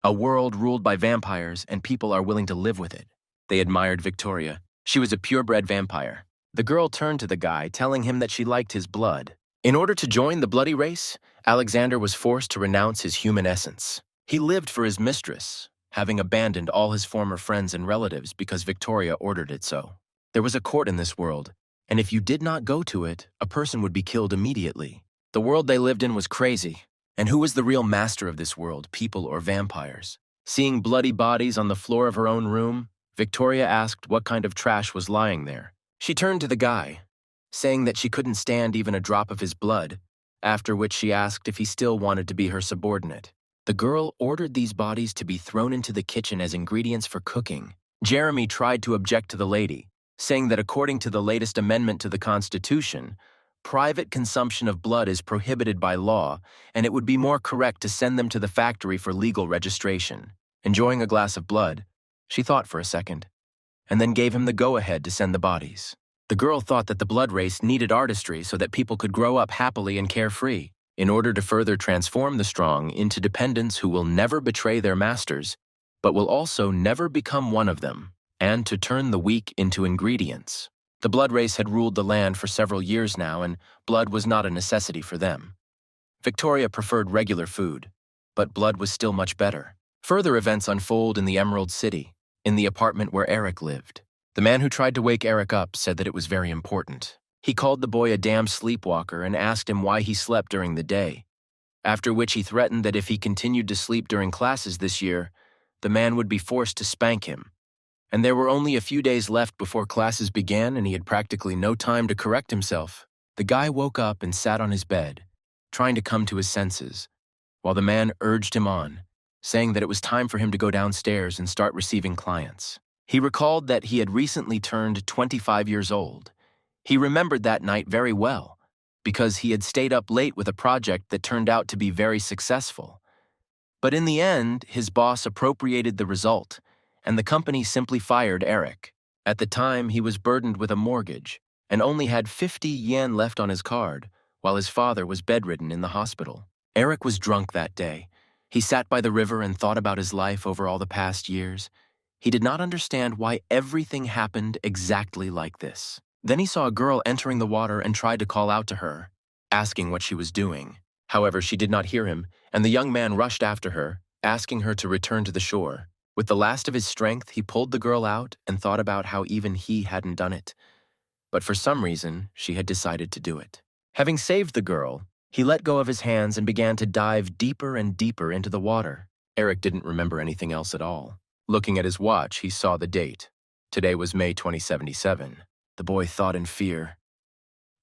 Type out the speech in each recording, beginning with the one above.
A world ruled by vampires, and people are willing to live with it. They admired Victoria. She was a purebred vampire. The girl turned to the guy, telling him that she liked his blood. In order to join the bloody race, Alexander was forced to renounce his human essence. He lived for his mistress, having abandoned all his former friends and relatives because Victoria ordered it so. There was a court in this world, and if you did not go to it, a person would be killed immediately. The world they lived in was crazy, and who was the real master of this world, people or vampires? Seeing bloody bodies on the floor of her own room, Victoria asked what kind of trash was lying there. She turned to the guy, saying that she couldn't stand even a drop of his blood, after which she asked if he still wanted to be her subordinate. The girl ordered these bodies to be thrown into the kitchen as ingredients for cooking. Jeremy tried to object to the lady, saying that according to the latest amendment to the Constitution, private consumption of blood is prohibited by law, and it would be more correct to send them to the factory for legal registration. Enjoying a glass of blood, she thought for a second, and then gave him the go-ahead to send the bodies. The girl thought that the blood race needed artistry so that people could grow up happily and carefree. In order to further transform the strong into dependents who will never betray their masters, but will also never become one of them, and to turn the weak into ingredients. The blood race had ruled the land for several years now, and blood was not a necessity for them. Victoria preferred regular food, but blood was still much better. Further events unfold in the Emerald City, in the apartment where Eric lived. The man who tried to wake Eric up said that it was very important. He called the boy a damn sleepwalker and asked him why he slept during the day, after which he threatened that if he continued to sleep during classes this year, the man would be forced to spank him. And there were only a few days left before classes began, and he had practically no time to correct himself. The guy woke up and sat on his bed, trying to come to his senses, while the man urged him on, saying that it was time for him to go downstairs and start receiving clients. He recalled that he had recently turned 25 years old. He remembered that night very well, because he had stayed up late with a project that turned out to be very successful. But in the end, his boss appropriated the result, and the company simply fired Eric. At the time, he was burdened with a mortgage and only had 50 yen left on his card, while his father was bedridden in the hospital. Eric was drunk that day. He sat by the river and thought about his life over all the past years. He did not understand why everything happened exactly like this. Then he saw a girl entering the water and tried to call out to her, asking what she was doing. However, she did not hear him, and the young man rushed after her, asking her to return to the shore. With the last of his strength, he pulled the girl out and thought about how even he hadn't done it. But for some reason, she had decided to do it. Having saved the girl, he let go of his hands and began to dive deeper and deeper into the water. Eric didn't remember anything else at all. Looking at his watch, he saw the date. Today was May 2077. The boy thought in fear.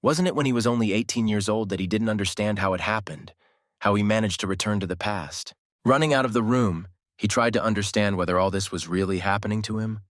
Wasn't it when he was only 18 years old that he didn't understand how it happened, how he managed to return to the past? Running out of the room, he tried to understand whether all this was really happening to him,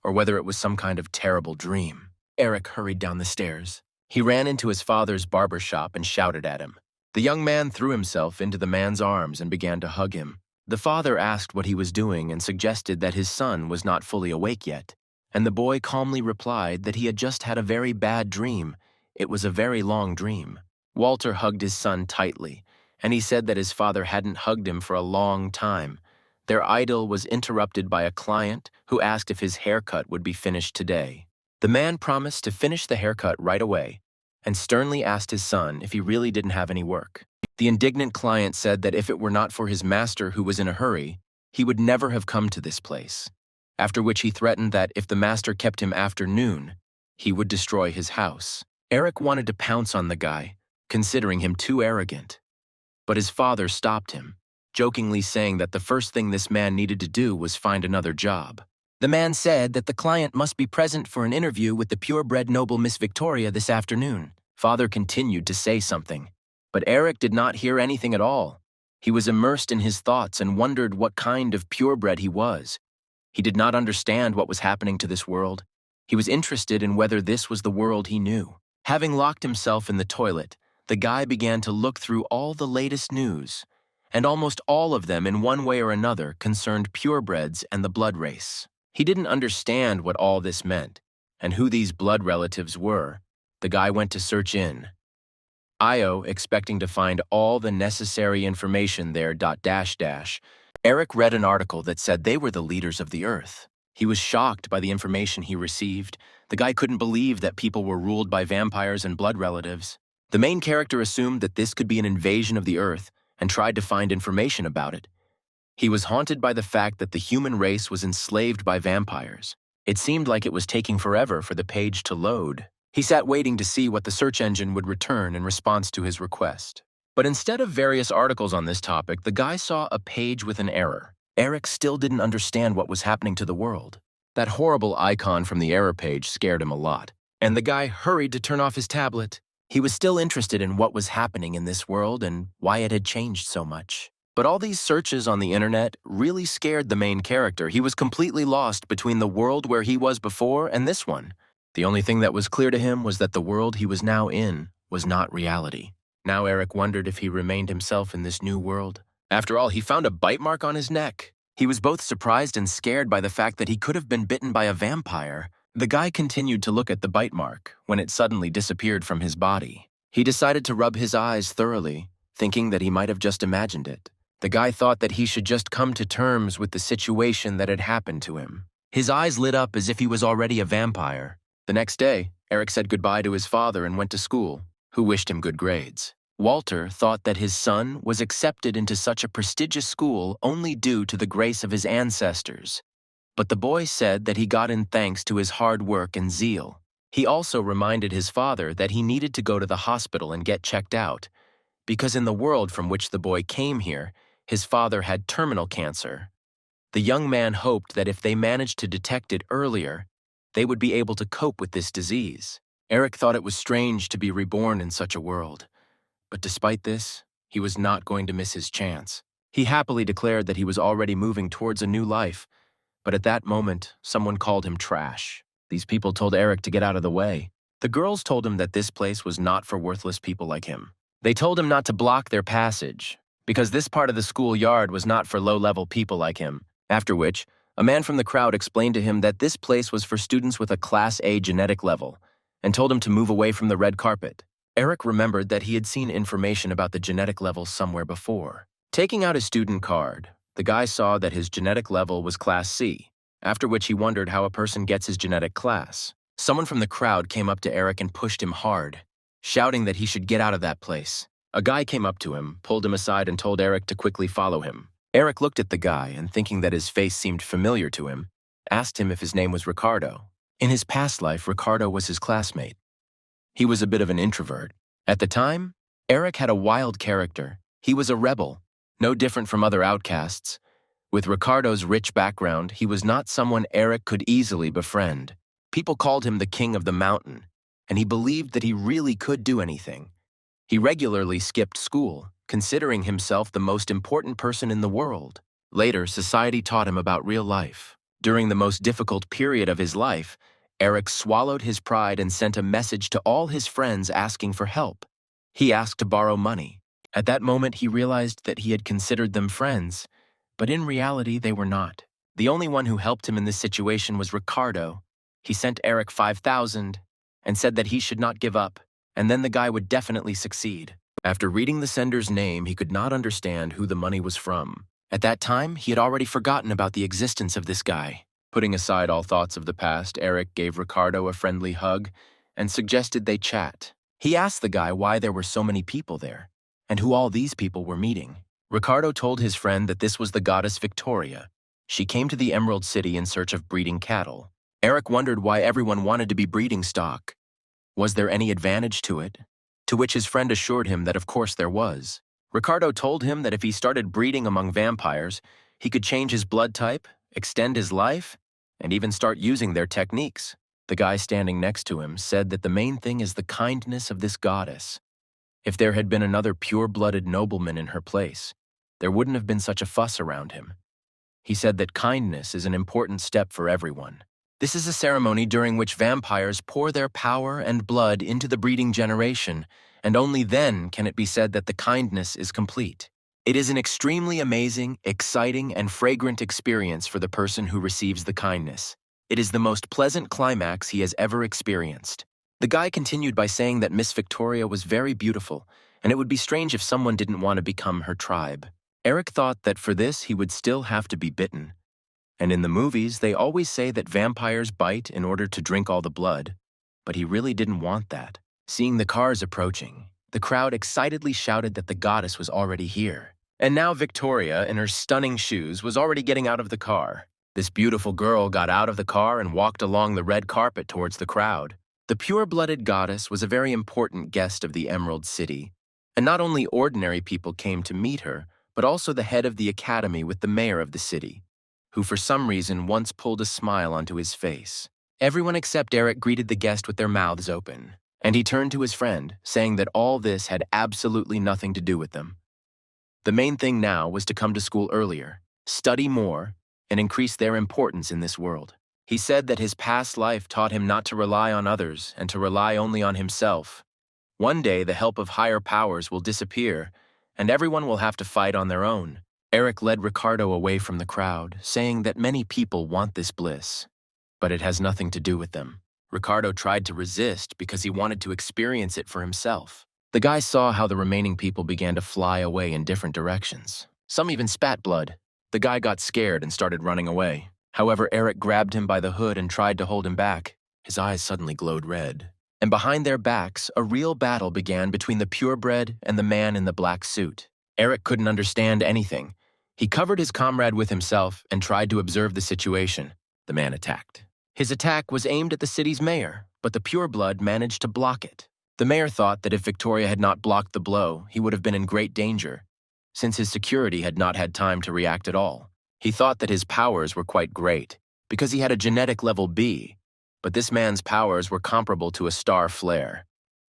or whether it was some kind of terrible dream. Eric hurried down the stairs. He ran into his father's barber shop and shouted at him. The young man threw himself into the man's arms and began to hug him. The father asked what he was doing and suggested that his son was not fully awake yet, and the boy calmly replied that he had just had a very bad dream. It was a very long dream. Walter hugged his son tightly, and he said that his father hadn't hugged him for a long time. Their idyll was interrupted by a client who asked if his haircut would be finished today. The man promised to finish the haircut right away and sternly asked his son if he really didn't have any work. The indignant client said that if it were not for his master who was in a hurry, he would never have come to this place, after which he threatened that if the master kept him after noon, he would destroy his house. Eric wanted to pounce on the guy, considering him too arrogant, but his father stopped him, jokingly saying that the first thing this man needed to do was find another job. The man said that the client must be present for an interview with the purebred noble Miss Victoria this afternoon. Father continued to say something, but Eric did not hear anything at all. He was immersed in his thoughts and wondered what kind of purebred he was. He did not understand what was happening to this world. He was interested in whether this was the world he knew. Having locked himself in the toilet, the guy began to look through all the latest news, and almost all of them in one way or another concerned purebreds and the blood race. He didn't understand what all this meant, and who these blood relatives were. The guy went to search in IO, expecting to find all the necessary information there. Eric read an article that said they were the leaders of the Earth. He was shocked by the information he received. The guy couldn't believe that people were ruled by vampires and blood relatives. The main character assumed that this could be an invasion of the Earth and tried to find information about it. He was haunted by the fact that the human race was enslaved by vampires. It seemed like it was taking forever for the page to load. He sat waiting to see what the search engine would return in response to his request. But instead of various articles on this topic, the guy saw a page with an error. Eric still didn't understand what was happening to the world. That horrible icon from the error page scared him a lot, and the guy hurried to turn off his tablet. He was still interested in what was happening in this world and why it had changed so much. But all these searches on the internet really scared the main character. He was completely lost between the world where he was before and this one. The only thing that was clear to him was that the world he was now in was not reality. Now Eric wondered if he remained himself in this new world. After all, he found a bite mark on his neck. He was both surprised and scared by the fact that he could have been bitten by a vampire. The guy continued to look at the bite mark when it suddenly disappeared from his body. He decided to rub his eyes thoroughly, thinking that he might have just imagined it. The guy thought that he should just come to terms with the situation that had happened to him. His eyes lit up as if he was already a vampire. The next day, Eric said goodbye to his father and went to school, who wished him good grades. Walter thought that his son was accepted into such a prestigious school only due to the grace of his ancestors. But the boy said that he got in thanks to his hard work and zeal. He also reminded his father that he needed to go to the hospital and get checked out, because in the world from which the boy came here, his father had terminal cancer. The young man hoped that if they managed to detect it earlier, they would be able to cope with this disease. Eric thought it was strange to be reborn in such a world. But despite this, he was not going to miss his chance. He happily declared that he was already moving towards a new life, but at that moment, someone called him trash. These people told Eric to get out of the way. The girls told him that this place was not for worthless people like him. They told him not to block their passage, because this part of the schoolyard was not for low-level people like him. After which, a man from the crowd explained to him that this place was for students with a Class A genetic level, and told him to move away from the red carpet. Eric remembered that he had seen information about the genetic level somewhere before. Taking out his student card, the guy saw that his genetic level was Class C, after which he wondered how a person gets his genetic class. Someone from the crowd came up to Eric and pushed him hard, shouting that he should get out of that place. A guy came up to him, pulled him aside, and told Eric to quickly follow him. Eric looked at the guy and, thinking that his face seemed familiar to him, asked him if his name was Ricardo. In his past life, Ricardo was his classmate. He was a bit of an introvert. At the time, Eric had a wild character. He was a rebel, no different from other outcasts. With Ricardo's rich background, he was not someone Eric could easily befriend. People called him the king of the mountain, and he believed that he really could do anything. He regularly skipped school, considering himself the most important person in the world. Later, society taught him about real life. During the most difficult period of his life, Eric swallowed his pride and sent a message to all his friends asking for help. He asked to borrow money. At that moment, he realized that he had considered them friends, but in reality, they were not. The only one who helped him in this situation was Ricardo. He sent Eric 5,000 and said that he should not give up, and then the guy would definitely succeed. After reading the sender's name, he could not understand who the money was from. At that time, he had already forgotten about the existence of this guy. Putting aside all thoughts of the past, Eric gave Ricardo a friendly hug and suggested they chat. He asked the guy why there were so many people there, and who all these people were meeting. Ricardo told his friend that this was the goddess Victoria. She came to the Emerald City in search of breeding cattle. Eric wondered why everyone wanted to be breeding stock. Was there any advantage to it? To which his friend assured him that of course there was. Ricardo told him that if he started breeding among vampires, he could change his blood type, extend his life, and even start using their techniques. The guy standing next to him said that the main thing is the kindness of this goddess. If there had been another pure-blooded nobleman in her place, there wouldn't have been such a fuss around him. He said that kindness is an important step for everyone. This is a ceremony during which vampires pour their power and blood into the breeding generation, and only then can it be said that the kindness is complete. It is an extremely amazing, exciting, and fragrant experience for the person who receives the kindness. It is the most pleasant climax he has ever experienced. The guy continued by saying that Miss Victoria was very beautiful, and it would be strange if someone didn't want to become her tribe. Eric thought that for this he would still have to be bitten. And in the movies, they always say that vampires bite in order to drink all the blood, but he really didn't want that. Seeing the cars approaching, the crowd excitedly shouted that the goddess was already here. And now Victoria, in her stunning shoes, was already getting out of the car. This beautiful girl got out of the car and walked along the red carpet towards the crowd. The pure-blooded goddess was a very important guest of the Emerald City, and not only ordinary people came to meet her, but also the head of the academy with the mayor of the city, who for some reason once pulled a smile onto his face. Everyone except Eric greeted the guest with their mouths open, and he turned to his friend, saying that all this had absolutely nothing to do with them. The main thing now was to come to school earlier, study more, and increase their importance in this world. He said that his past life taught him not to rely on others and to rely only on himself. One day, the help of higher powers will disappear, and everyone will have to fight on their own. Eric led Ricardo away from the crowd, saying that many people want this bliss, but it has nothing to do with them. Ricardo tried to resist because he wanted to experience it for himself. The guy saw how the remaining people began to fly away in different directions. Some even spat blood. The guy got scared and started running away. However, Eric grabbed him by the hood and tried to hold him back. His eyes suddenly glowed red. And behind their backs, a real battle began between the purebred and the man in the black suit. Eric couldn't understand anything. He covered his comrade with himself and tried to observe the situation. The man attacked. His attack was aimed at the city's mayor, but the pureblood managed to block it. The mayor thought that if Victoria had not blocked the blow, he would have been in great danger, since his security had not had time to react at all. He thought that his powers were quite great, because he had a genetic level B, but this man's powers were comparable to a star flare.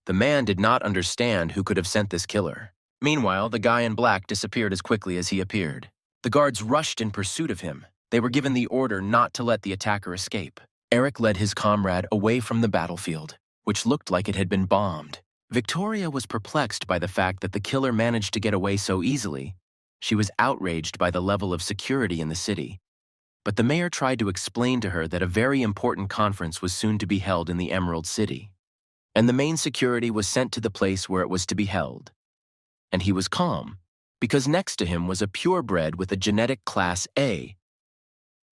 The man did not understand who could have sent this killer. Meanwhile, the guy in black disappeared as quickly as he appeared. The guards rushed in pursuit of him. They were given the order not to let the attacker escape. Eric led his comrade away from the battlefield, which looked like it had been bombed. Victoria was perplexed by the fact that the killer managed to get away so easily. She was outraged by the level of security in the city. But the mayor tried to explain to her that a very important conference was soon to be held in the Emerald City, and the main security was sent to the place where it was to be held. And he was calm, because next to him was a purebred with a genetic class A.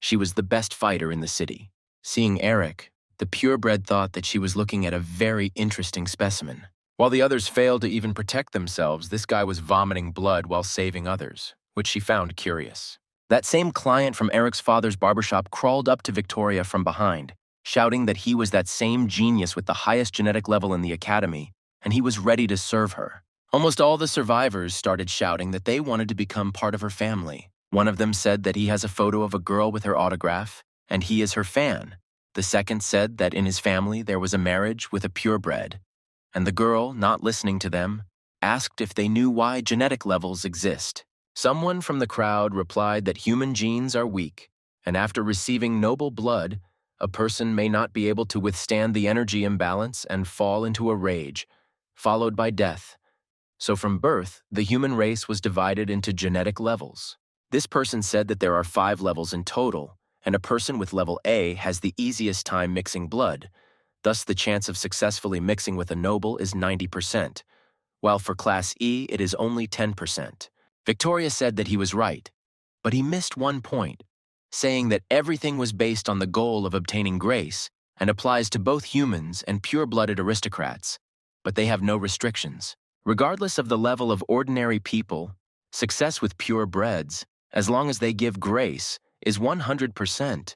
She was the best fighter in the city. Seeing Eric, the purebred thought that she was looking at a very interesting specimen. While the others failed to even protect themselves, this guy was vomiting blood while saving others, which she found curious. That same client from Eric's father's barbershop crawled up to Victoria from behind, shouting that he was that same genius with the highest genetic level in the academy, and he was ready to serve her. Almost all the survivors started shouting that they wanted to become part of her family. One of them said that he has a photo of a girl with her autograph, and he is her fan. The second said that in his family there was a marriage with a purebred, and the girl, not listening to them, asked if they knew why genetic levels exist. Someone from the crowd replied that human genes are weak, and after receiving noble blood, a person may not be able to withstand the energy imbalance and fall into a rage, followed by death. So from birth, the human race was divided into genetic levels. This person said that there are 5 levels in total, and a person with level A has the easiest time mixing blood. Thus, the chance of successfully mixing with a noble is 90%, while for Class E, it is only 10%. Victoria said that he was right, but he missed one point, saying that everything was based on the goal of obtaining grace and applies to both humans and pure-blooded aristocrats, but they have no restrictions. Regardless of the level of ordinary people, success with purebreds, as long as they give grace, is 100%.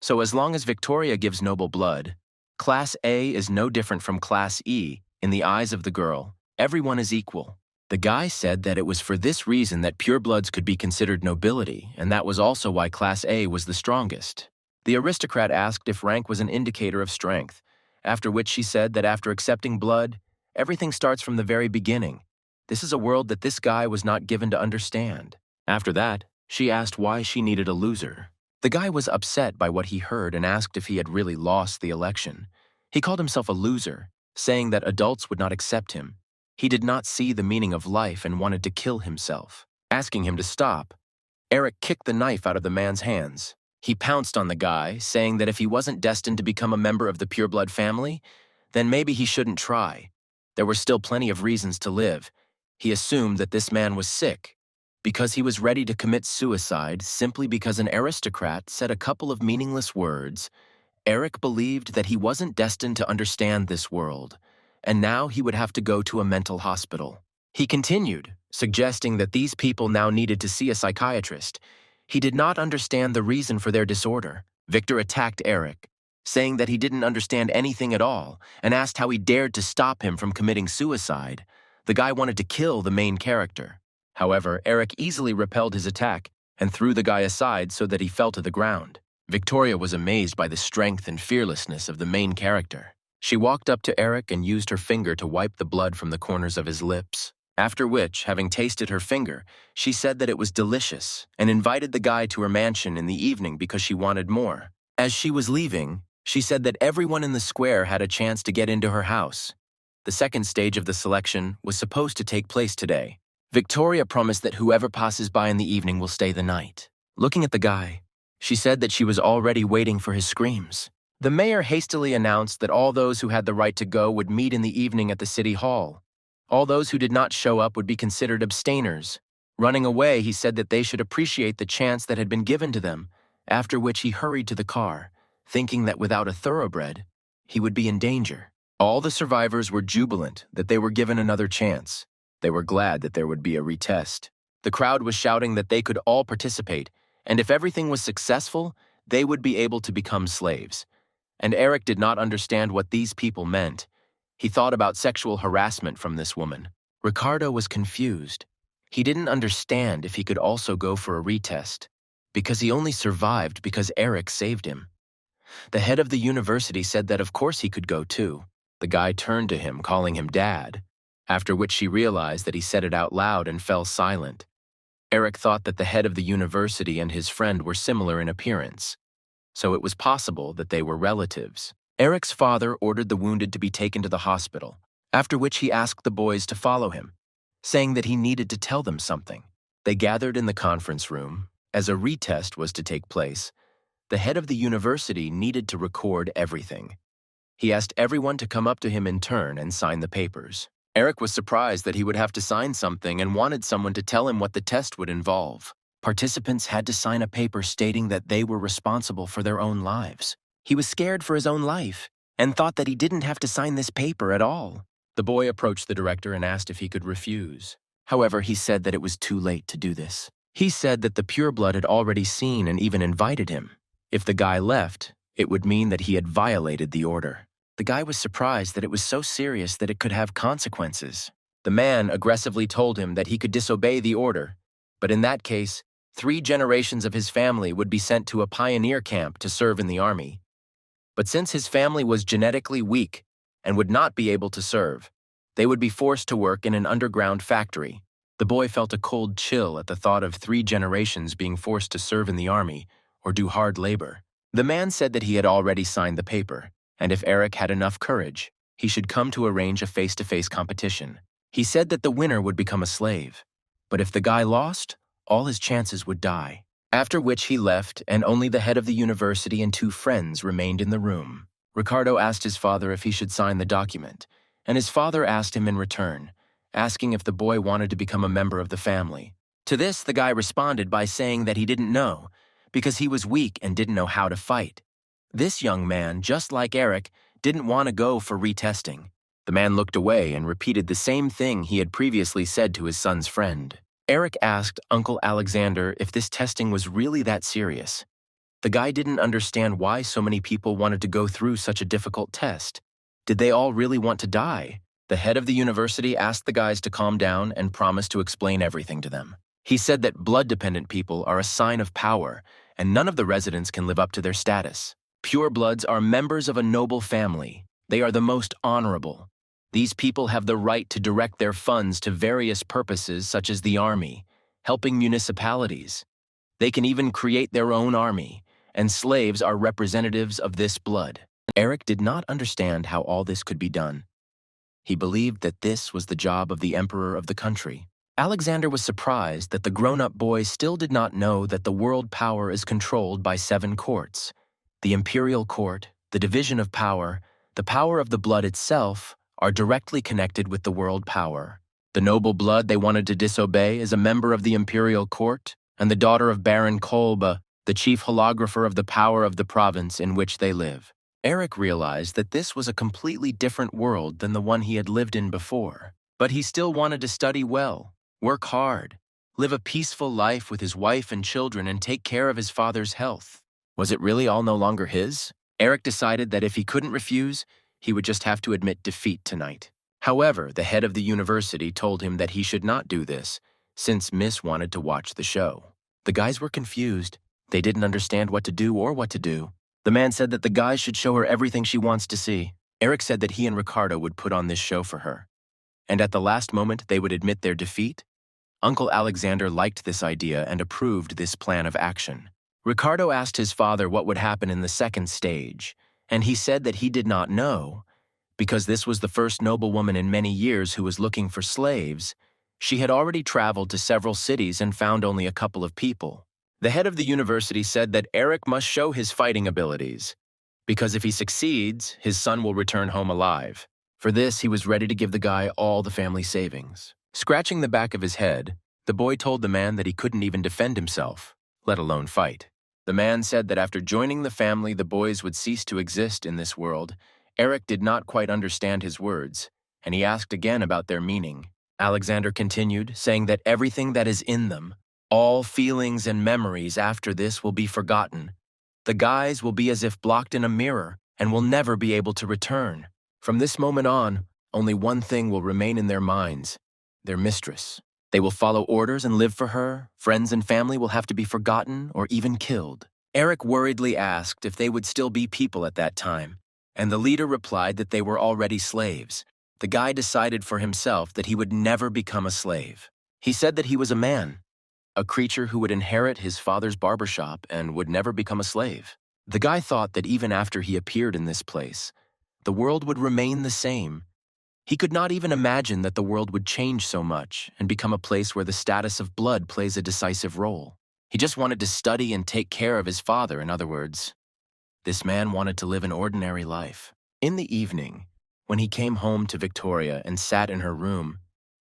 So as long as Victoria gives noble blood, Class A is no different from Class E. In the eyes of the girl, everyone is equal. The guy said that it was for this reason that purebloods could be considered nobility, and that was also why Class A was the strongest. The aristocrat asked if rank was an indicator of strength, after which she said that after accepting blood, everything starts from the very beginning. This is a world that this guy was not given to understand. After that, she asked why she needed a loser. The guy was upset by what he heard and asked if he had really lost the election. He called himself a loser, saying that adults would not accept him. He did not see the meaning of life and wanted to kill himself. Asking him to stop, Eric kicked the knife out of the man's hands. He pounced on the guy, saying that if he wasn't destined to become a member of the pureblood family, then maybe he shouldn't try. There were still plenty of reasons to live. He assumed that this man was sick, because he was ready to commit suicide simply because an aristocrat said a couple of meaningless words. Eric believed that he wasn't destined to understand this world, and now he would have to go to a mental hospital. He continued, suggesting that these people now needed to see a psychiatrist. He did not understand the reason for their disorder. Victor attacked Eric, saying that he didn't understand anything at all, and asked how he dared to stop him from committing suicide. The guy wanted to kill the main character. However, Eric easily repelled his attack and threw the guy aside so that he fell to the ground. Victoria was amazed by the strength and fearlessness of the main character. She walked up to Eric and used her finger to wipe the blood from the corners of his lips. After which, having tasted her finger, she said that it was delicious and invited the guy to her mansion in the evening because she wanted more. As she was leaving, she said that everyone in the square had a chance to get into her house. The second stage of the selection was supposed to take place today. Victoria promised that whoever passes by in the evening will stay the night. Looking at the guy, she said that she was already waiting for his screams. The mayor hastily announced that all those who had the right to go would meet in the evening at the city hall. All those who did not show up would be considered abstainers. Running away, he said that they should appreciate the chance that had been given to them, after which he hurried to the car, thinking that without a thoroughbred, he would be in danger. All the survivors were jubilant that they were given another chance. They were glad that there would be a retest. The crowd was shouting that they could all participate, and if everything was successful, they would be able to become slaves. And Eric did not understand what these people meant. He thought about sexual harassment from this woman. Ricardo was confused. He didn't understand if he could also go for a retest, because he only survived because Eric saved him. The head of the university said that of course he could go too. The guy turned to him, calling him Dad, after which she realized that he said it out loud and fell silent. Eric thought that the head of the university and his friend were similar in appearance, so it was possible that they were relatives. Eric's father ordered the wounded to be taken to the hospital, after which he asked the boys to follow him, saying that he needed to tell them something. They gathered in the conference room. As a retest was to take place, the head of the university needed to record everything. He asked everyone to come up to him in turn and sign the papers. Eric was surprised that he would have to sign something and wanted someone to tell him what the test would involve. Participants had to sign a paper stating that they were responsible for their own lives. He was scared for his own life and thought that he didn't have to sign this paper at all. The boy approached the director and asked if he could refuse. However, he said that it was too late to do this. He said that the pureblood had already seen and even invited him. If the guy left, it would mean that he had violated the order. The guy was surprised that it was so serious that it could have consequences. The man aggressively told him that he could disobey the order, but in that case, 3 generations of his family would be sent to a pioneer camp to serve in the army. But since his family was genetically weak and would not be able to serve, they would be forced to work in an underground factory. The boy felt a cold chill at the thought of 3 generations being forced to serve in the army or do hard labor. The man said that he had already signed the paper, and if Eric had enough courage, he should come to arrange a face-to-face competition. He said that the winner would become a slave, but if the guy lost, all his chances would die. After which he left, and only the head of the university and 2 friends remained in the room. Ricardo asked his father if he should sign the document, and his father asked him in return, asking if the boy wanted to become a member of the family. To this, the guy responded by saying that he didn't know, because he was weak and didn't know how to fight. This young man, just like Eric, didn't want to go for retesting. The man looked away and repeated the same thing he had previously said to his son's friend. Eric asked Uncle Alexander if this testing was really that serious. The guy didn't understand why so many people wanted to go through such a difficult test. Did they all really want to die? The head of the university asked the guys to calm down and promised to explain everything to them. He said that blood-dependent people are a sign of power, and none of the residents can live up to their status. Purebloods are members of a noble family. They are the most honorable. These people have the right to direct their funds to various purposes such as the army, helping municipalities. They can even create their own army, and slaves are representatives of this blood. Eric did not understand how all this could be done. He believed that this was the job of the emperor of the country. Alexander was surprised that the grown-up boy still did not know that the world power is controlled by 7 courts. The imperial court, the division of power, the power of the blood itself, are directly connected with the world power. The noble blood they wanted to disobey is a member of the imperial court and the daughter of Baron Kolba, the chief holographer of the power of the province in which they live. Eric realized that this was a completely different world than the one he had lived in before. But he still wanted to study well, work hard, live a peaceful life with his wife and children, and take care of his father's health. Was it really all no longer his? Eric decided that if he couldn't refuse, he would just have to admit defeat tonight. However, the head of the university told him that he should not do this, since Miss wanted to watch the show. The guys were confused. They didn't understand what to do or what to do. The man said that the guys should show her everything she wants to see. Eric said that he and Ricardo would put on this show for her. And at the last moment, they would admit their defeat? Uncle Alexander liked this idea and approved this plan of action. Ricardo asked his father what would happen in the second stage, and he said that he did not know, because this was the first noblewoman in many years who was looking for slaves. She had already traveled to several cities and found only a couple of people. The head of the university said that Eric must show his fighting abilities, because if he succeeds, his son will return home alive. For this, he was ready to give the guy all the family savings. Scratching the back of his head, the boy told the man that he couldn't even defend himself, let alone fight. The man said that after joining the family, the boys would cease to exist in this world. Eric did not quite understand his words, and he asked again about their meaning. Alexander continued, saying that everything that is in them, all feelings and memories after this, will be forgotten. The guys will be as if blocked in a mirror and will never be able to return. From this moment on, only one thing will remain in their minds: their mistress. They will follow orders and live for her. Friends and family will have to be forgotten or even killed. Eric worriedly asked if they would still be people at that time, and the leader replied that they were already slaves. The guy decided for himself that he would never become a slave. He said that he was a man, a creature who would inherit his father's barbershop and would never become a slave. The guy thought that even after he appeared in this place, the world would remain the same. He could not even imagine that the world would change so much and become a place where the status of blood plays a decisive role. He just wanted to study and take care of his father, in other words. This man wanted to live an ordinary life. In the evening, when he came home to Victoria and sat in her room,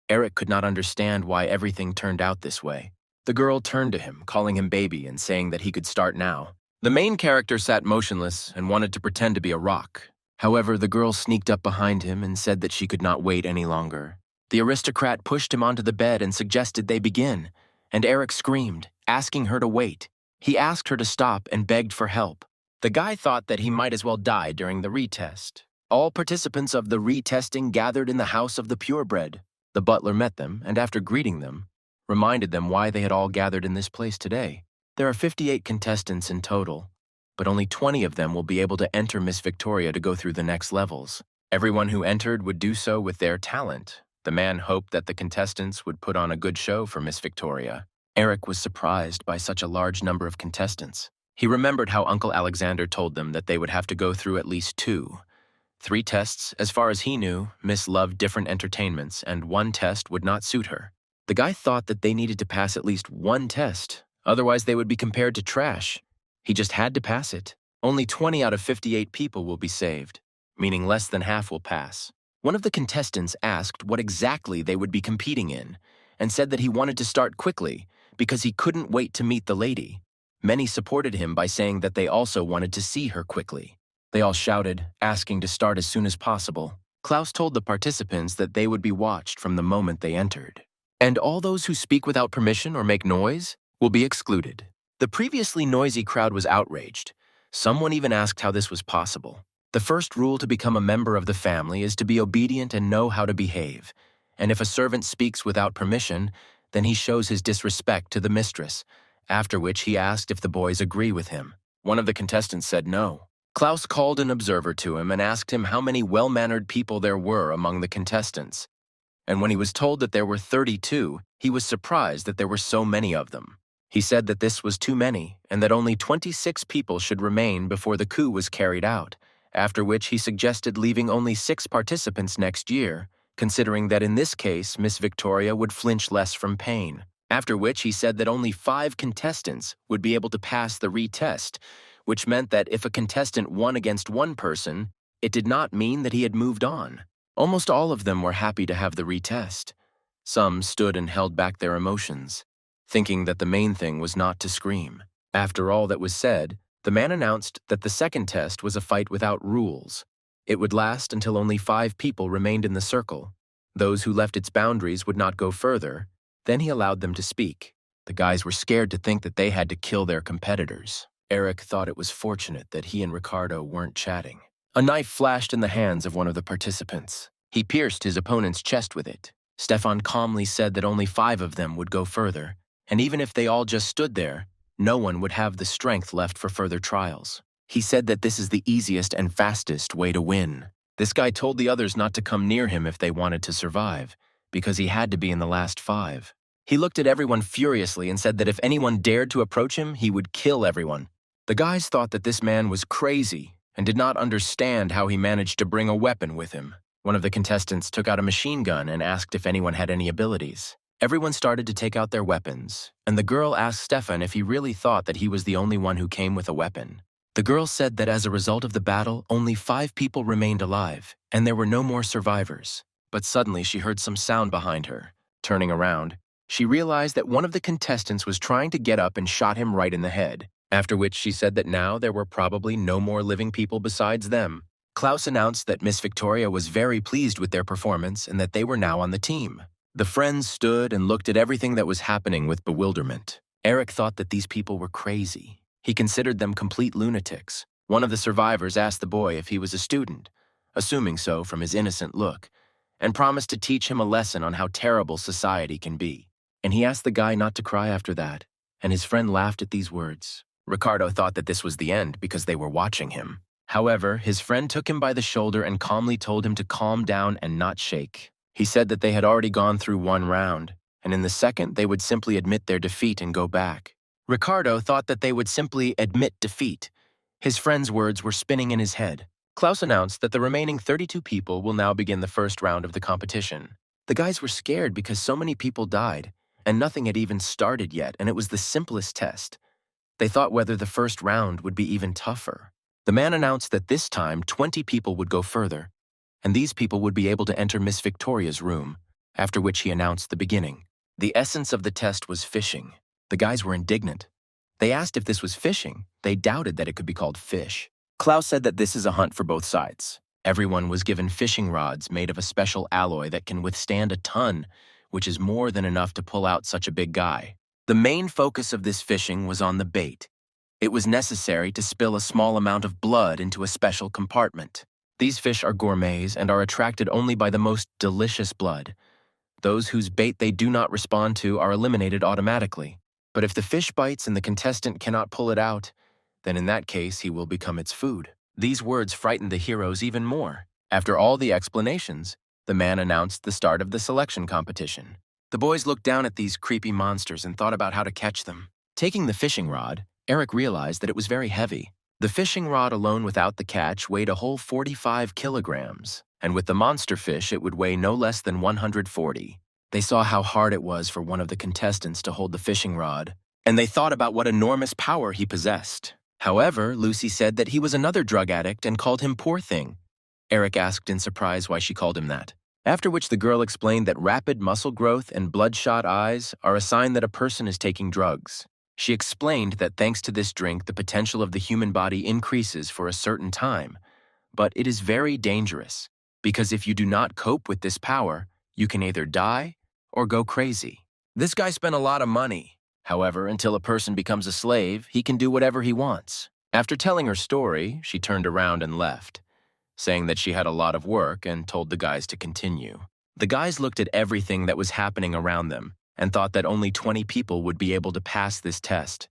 Eric could not understand why everything turned out this way. The girl turned to him, calling him baby and saying that he could start now. The main character sat motionless and wanted to pretend to be a rock. However, the girl sneaked up behind him and said that she could not wait any longer. The aristocrat pushed him onto the bed and suggested they begin, and Eric screamed, asking her to wait. He asked her to stop and begged for help. The guy thought that he might as well die during the retest. All participants of the retesting gathered in the house of the purebred. The butler met them, and after greeting them, reminded them why they had all gathered in this place today. There are 58 contestants in total, but only 20 of them will be able to enter Miss Victoria to go through the next levels. Everyone who entered would do so with their talent. The man hoped that the contestants would put on a good show for Miss Victoria. Eric was surprised by such a large number of contestants. He remembered how Uncle Alexander told them that they would have to go through at least 3 tests. As far as he knew, Miss loved different entertainments, and one test would not suit her. The guy thought that they needed to pass at least one test, otherwise they would be compared to trash. He just had to pass it. Only 20 out of 58 people will be saved, meaning less than half will pass. One of the contestants asked what exactly they would be competing in, and said that he wanted to start quickly because he couldn't wait to meet the lady. Many supported him by saying that they also wanted to see her quickly. They all shouted, asking to start as soon as possible. Klaus told the participants that they would be watched from the moment they entered. And all those who speak without permission or make noise will be excluded. The previously noisy crowd was outraged. Someone even asked how this was possible. The first rule to become a member of the family is to be obedient and know how to behave. And if a servant speaks without permission, then he shows his disrespect to the mistress, after which he asked if the boys agree with him. One of the contestants said no. Klaus called an observer to him and asked him how many well-mannered people there were among the contestants. And when he was told that there were 32, he was surprised that there were so many of them. He said that this was too many and that only 26 people should remain before the coup was carried out, after which he suggested leaving only 6 participants next year, considering that in this case Miss Victoria would flinch less from pain. After which he said that only 5 contestants would be able to pass the retest, which meant that if a contestant won against one person, it did not mean that he had moved on. Almost all of them were happy to have the retest. Some stood and held back their emotions, thinking that the main thing was not to scream. After all that was said, the man announced that the second test was a fight without rules. It would last until only 5 people remained in the circle. Those who left its boundaries would not go further. Then he allowed them to speak. The guys were scared to think that they had to kill their competitors. Eric thought it was fortunate that he and Ricardo weren't chatting. A knife flashed in the hands of one of the participants. He pierced his opponent's chest with it. Stefan calmly said that only 5 of them would go further, and even if they all just stood there, no one would have the strength left for further trials. He said that this is the easiest and fastest way to win. This guy told the others not to come near him if they wanted to survive, because he had to be in the last 5. He looked at everyone furiously and said that if anyone dared to approach him, he would kill everyone. The guys thought that this man was crazy and did not understand how he managed to bring a weapon with him. One of the contestants took out a machine gun and asked if anyone had any abilities. Everyone started to take out their weapons, and the girl asked Stefan if he really thought that he was the only one who came with a weapon. The girl said that as a result of the battle, only 5 people remained alive, and there were no more survivors. But suddenly she heard some sound behind her. Turning around, she realized that one of the contestants was trying to get up and shot him right in the head, after which she said that now there were probably no more living people besides them. Klaus announced that Miss Victoria was very pleased with their performance and that they were now on the team. The friends stood and looked at everything that was happening with bewilderment. Eric thought that these people were crazy. He considered them complete lunatics. One of the survivors asked the boy if he was a student, assuming so from his innocent look, and promised to teach him a lesson on how terrible society can be. And he asked the guy not to cry after that, and his friend laughed at these words. Ricardo thought that this was the end because they were watching him. However, his friend took him by the shoulder and calmly told him to calm down and not shake. He said that they had already gone through 1 round, and in the second they would simply admit their defeat and go back. Ricardo thought that they would simply admit defeat. His friend's words were spinning in his head. Klaus announced that the remaining 32 people will now begin the first round of the competition. The guys were scared because so many people died, and nothing had even started yet, and it was the simplest test. They thought whether the first round would be even tougher. The man announced that this time 20 people would go further, and these people would be able to enter Miss Victoria's room, after which he announced the beginning. The essence of the test was fishing. The guys were indignant. They asked if this was fishing. They doubted that it could be called fish. Klaus said that this is a hunt for both sides. Everyone was given fishing rods made of a special alloy that can withstand a ton, which is more than enough to pull out such a big guy. The main focus of this fishing was on the bait. It was necessary to spill a small amount of blood into a special compartment. These fish are gourmets and are attracted only by the most delicious blood. Those whose bait they do not respond to are eliminated automatically. But if the fish bites and the contestant cannot pull it out, then in that case he will become its food. These words frightened the heroes even more. After all the explanations, the man announced the start of the selection competition. The boys looked down at these creepy monsters and thought about how to catch them. Taking the fishing rod, Eric realized that it was very heavy. The fishing rod alone without the catch weighed a whole 45 kilograms, and with the monster fish it would weigh no less than 140. They saw how hard it was for one of the contestants to hold the fishing rod, and they thought about what enormous power he possessed. However, Lucy said that he was another drug addict and called him poor thing. Eric asked in surprise why she called him that. After which the girl explained that rapid muscle growth and bloodshot eyes are a sign that a person is taking drugs. She explained that thanks to this drink, the potential of the human body increases for a certain time, but it is very dangerous, because if you do not cope with this power, you can either die or go crazy. This guy spent a lot of money. However, until a person becomes a slave, he can do whatever he wants. After telling her story, she turned around and left, saying that she had a lot of work and told the guys to continue. The guys looked at everything that was happening around them and thought that only 20 people would be able to pass this test.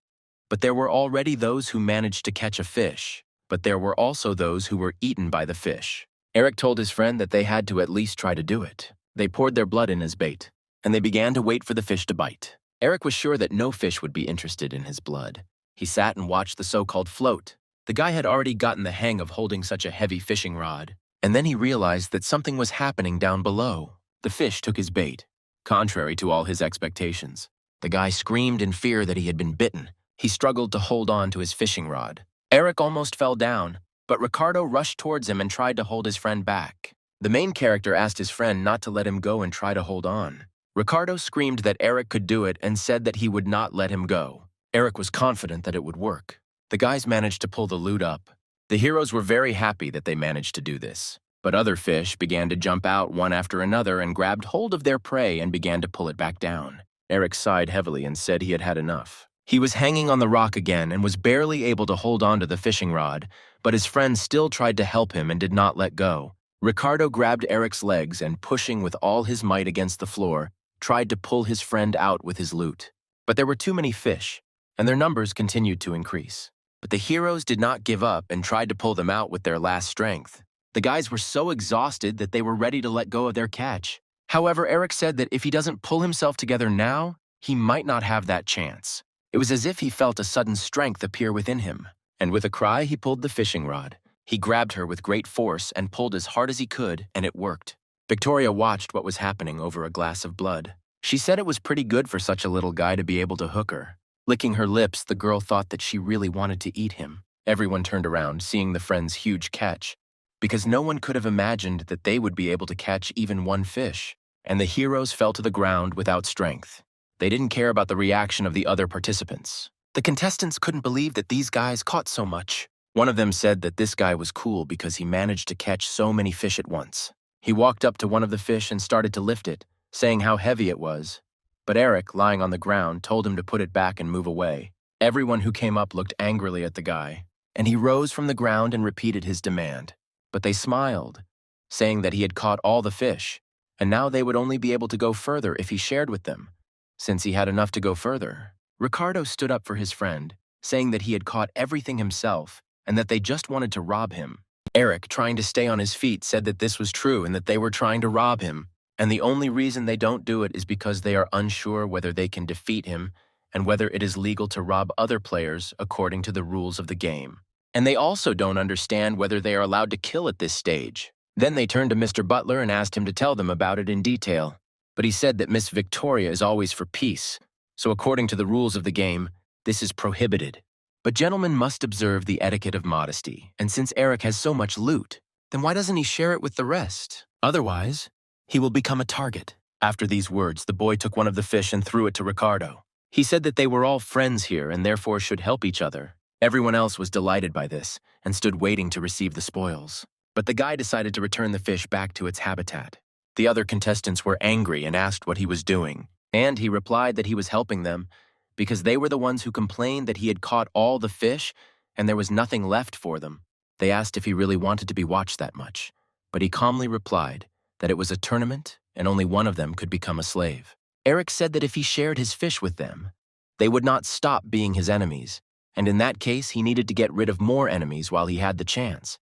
But there were already those who managed to catch a fish, but there were also those who were eaten by the fish. Eric told his friend that they had to at least try to do it. They poured their blood in as bait, and they began to wait for the fish to bite. Eric was sure that no fish would be interested in his blood. He sat and watched the so-called float. The guy had already gotten the hang of holding such a heavy fishing rod, and then he realized that something was happening down below. The fish took his bait, contrary to all his expectations. The guy screamed in fear that he had been bitten. He struggled to hold on to his fishing rod. Eric almost fell down, but Ricardo rushed towards him and tried to hold his friend back. The main character asked his friend not to let him go and try to hold on. Ricardo screamed that Eric could do it and said that he would not let him go. Eric was confident that it would work. The guys managed to pull the loot up. The heroes were very happy that they managed to do this. But other fish began to jump out one after another and grabbed hold of their prey and began to pull it back down. Eric sighed heavily and said he had had enough. He was hanging on the rock again and was barely able to hold on to the fishing rod, but his friend still tried to help him and did not let go. Ricardo grabbed Eric's legs and, pushing with all his might against the floor, tried to pull his friend out with his loot. But there were too many fish, and their numbers continued to increase. But the heroes did not give up and tried to pull them out with their last strength. The guys were so exhausted that they were ready to let go of their catch. However, Eric said that if he doesn't pull himself together now, he might not have that chance. It was as if he felt a sudden strength appear within him, and with a cry he pulled the fishing rod. He grabbed her with great force and pulled as hard as he could, and it worked. Victoria watched what was happening over a glass of blood. She said it was pretty good for such a little guy to be able to hook her. Licking her lips, the girl thought that she really wanted to eat him. Everyone turned around, seeing the friend's huge catch, because no one could have imagined that they would be able to catch even one fish. And the heroes fell to the ground without strength. They didn't care about the reaction of the other participants. The contestants couldn't believe that these guys caught so much. One of them said that this guy was cool because he managed to catch so many fish at once. He walked up to one of the fish and started to lift it, saying how heavy it was. But Eric, lying on the ground, told him to put it back and move away. Everyone who came up looked angrily at the guy, and he rose from the ground and repeated his demand. But they smiled, saying that he had caught all the fish, and now they would only be able to go further if he shared with them, since he had enough to go further. Ricardo stood up for his friend, saying that he had caught everything himself and that they just wanted to rob him. Eric, trying to stay on his feet, said that this was true and that they were trying to rob him, and the only reason they don't do it is because they are unsure whether they can defeat him and whether it is legal to rob other players according to the rules of the game. And they also don't understand whether they are allowed to kill at this stage. Then they turned to Mr. Butler and asked him to tell them about it in detail. But he said that Miss Victoria is always for peace, so according to the rules of the game, this is prohibited. But gentlemen must observe the etiquette of modesty, and since Eric has so much loot, then why doesn't he share it with the rest? Otherwise, he will become a target. After these words, the boy took one of the fish and threw it to Ricardo. He said that they were all friends here and therefore should help each other. Everyone else was delighted by this and stood waiting to receive the spoils. But the guy decided to return the fish back to its habitat. The other contestants were angry and asked what he was doing, and he replied that he was helping them because they were the ones who complained that he had caught all the fish and there was nothing left for them. They asked if he really wanted to be watched that much, but he calmly replied that it was a tournament and only one of them could become a slave. Eric said that if he shared his fish with them, they would not stop being his enemies, and in that case he needed to get rid of more enemies while he had the chance.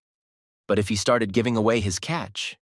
But if he started giving away his catch,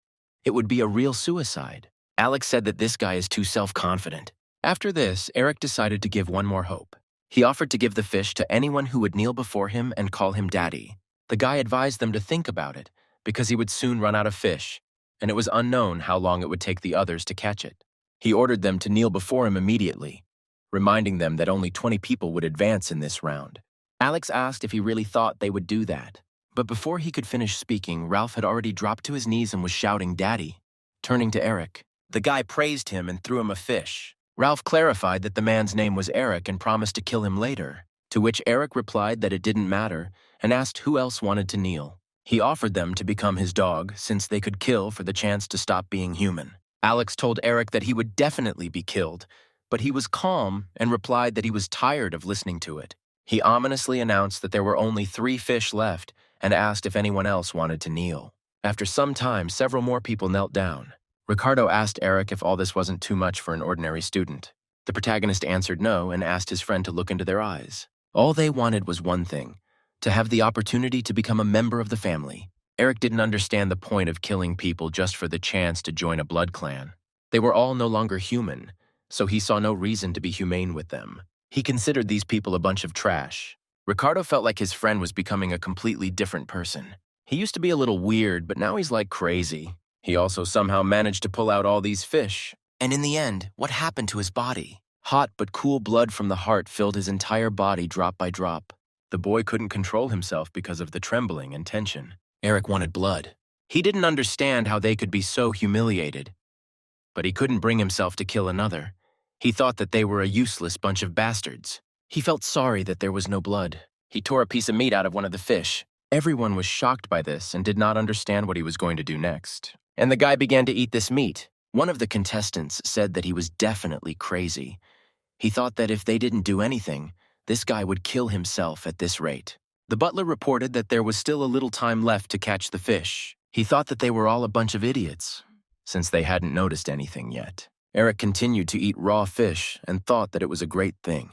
it would be a real suicide. Alex said that this guy is too self-confident. After this, Eric decided to give one more hope. He offered to give the fish to anyone who would kneel before him and call him daddy. The guy advised them to think about it, because he would soon run out of fish, and it was unknown how long it would take the others to catch it. He ordered them to kneel before him immediately, reminding them that only 20 people would advance in this round. Alex asked if he really thought they would do that. But before he could finish speaking, Ralph had already dropped to his knees and was shouting, "Daddy." Turning to Eric, the guy praised him and threw him a fish. Ralph clarified that the man's name was Eric and promised to kill him later, to which Eric replied that it didn't matter and asked who else wanted to kneel. He offered them to become his dog since they could kill for the chance to stop being human. Alex told Eric that he would definitely be killed, but he was calm and replied that he was tired of listening to it. He ominously announced that there were only 3 fish left and asked if anyone else wanted to kneel. After some time, several more people knelt down. Ricardo asked Eric if all this wasn't too much for an ordinary student. The protagonist answered no and asked his friend to look into their eyes. All they wanted was one thing: to have the opportunity to become a member of the family. Eric didn't understand the point of killing people just for the chance to join a blood clan. They were all no longer human, so he saw no reason to be humane with them. He considered these people a bunch of trash. Ricardo felt like his friend was becoming a completely different person. He used to be a little weird, but now he's like crazy. He also somehow managed to pull out all these fish. And in the end, what happened to his body? Hot but cool blood from the heart filled his entire body drop by drop. The boy couldn't control himself because of the trembling and tension. Eric wanted blood. He didn't understand how they could be so humiliated. but he couldn't bring himself to kill another. He thought that they were a useless bunch of bastards. He felt sorry that there was no blood. He tore a piece of meat out of one of the fish. Everyone was shocked by this and did not understand what he was going to do next. And the guy began to eat this meat. One of the contestants said that he was definitely crazy. He thought that if they didn't do anything, this guy would kill himself at this rate. The butler reported that there was still a little time left to catch the fish. He thought that they were all a bunch of idiots, since they hadn't noticed anything yet. Eric continued to eat raw fish and thought that it was a great thing.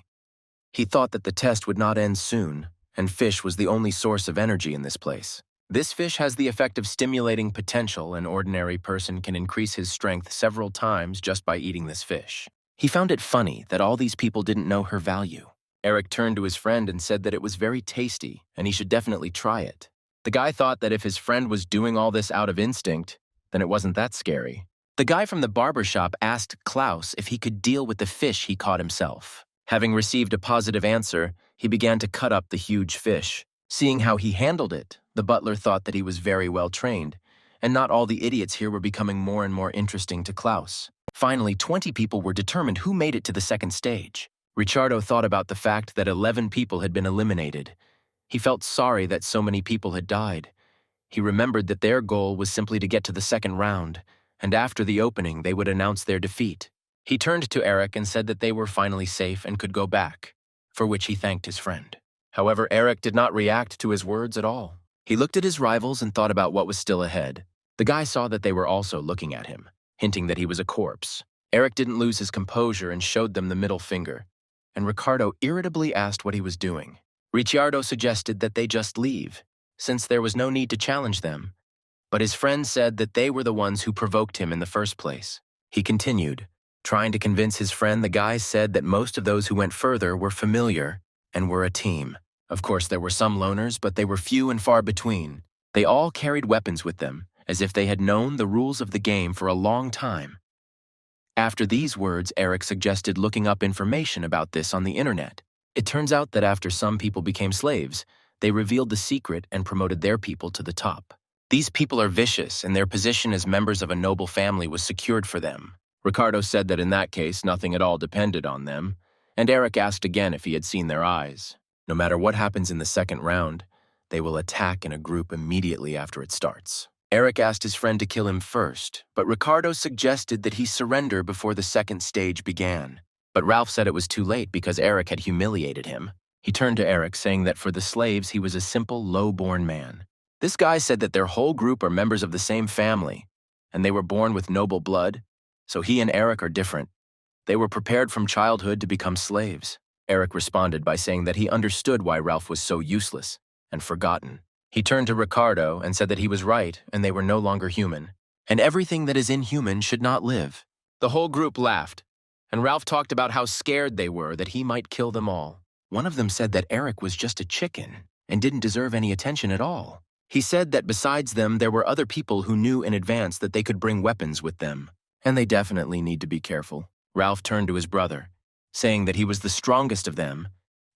He thought that the test would not end soon, and fish was the only source of energy in this place. This fish has the effect of stimulating potential. An ordinary person can increase his strength several times just by eating this fish. He found it funny that all these people didn't know her value. Eric turned to his friend and said that it was very tasty and he should definitely try it. The guy thought that if his friend was doing all this out of instinct, then it wasn't that scary. The guy from the barber shop asked Klaus if he could deal with the fish he caught himself. Having received a positive answer, he began to cut up the huge fish. Seeing how he handled it, the butler thought that he was very well trained, and not all the idiots here were becoming more and more interesting to Klaus. Finally, 20 people were determined who made it to the second stage. Ricciardo thought about the fact that 11 people had been eliminated. He felt sorry that so many people had died. He remembered that their goal was simply to get to the second round, and after the opening they would announce their defeat. He turned to Eric and said that they were finally safe and could go back, for which he thanked his friend. However, Eric did not react to his words at all. He looked at his rivals and thought about what was still ahead. The guy saw that they were also looking at him, hinting that he was a corpse. Eric didn't lose his composure and showed them the middle finger, and Ricardo irritably asked what he was doing. Ricciardo suggested that they just leave, since there was no need to challenge them, but his friend said that they were the ones who provoked him in the first place. He continued, trying to convince his friend. The guy said that most of those who went further were familiar and were a team. Of course, there were some loners, but they were few and far between. They all carried weapons with them, as if they had known the rules of the game for a long time. After these words, Eric suggested looking up information about this on the internet. It turns out that after some people became slaves, they revealed the secret and promoted their people to the top. These people are vicious, and their position as members of a noble family was secured for them. Ricardo said that in that case, nothing at all depended on them, and Eric asked again if he had seen their eyes. No matter what happens in the second round, they will attack in a group immediately after it starts. Eric asked his friend to kill him first, but Ricardo suggested that he surrender before the second stage began. But Ralph said it was too late because Eric had humiliated him. He turned to Eric, saying that for the slaves he was a simple, low-born man. This guy said that their whole group are members of the same family, and they were born with noble blood, so he and Eric are different. They were prepared from childhood to become slaves. Eric responded by saying that he understood why Ralph was so useless and forgotten. He turned to Ricardo and said that he was right and they were no longer human, and everything that is inhuman should not live. The whole group laughed, and Ralph talked about how scared they were that he might kill them all. One of them said that Eric was just a chicken and didn't deserve any attention at all. He said that besides them, there were other people who knew in advance that they could bring weapons with them, and they definitely need to be careful. Ralph turned to his brother, saying that he was the strongest of them,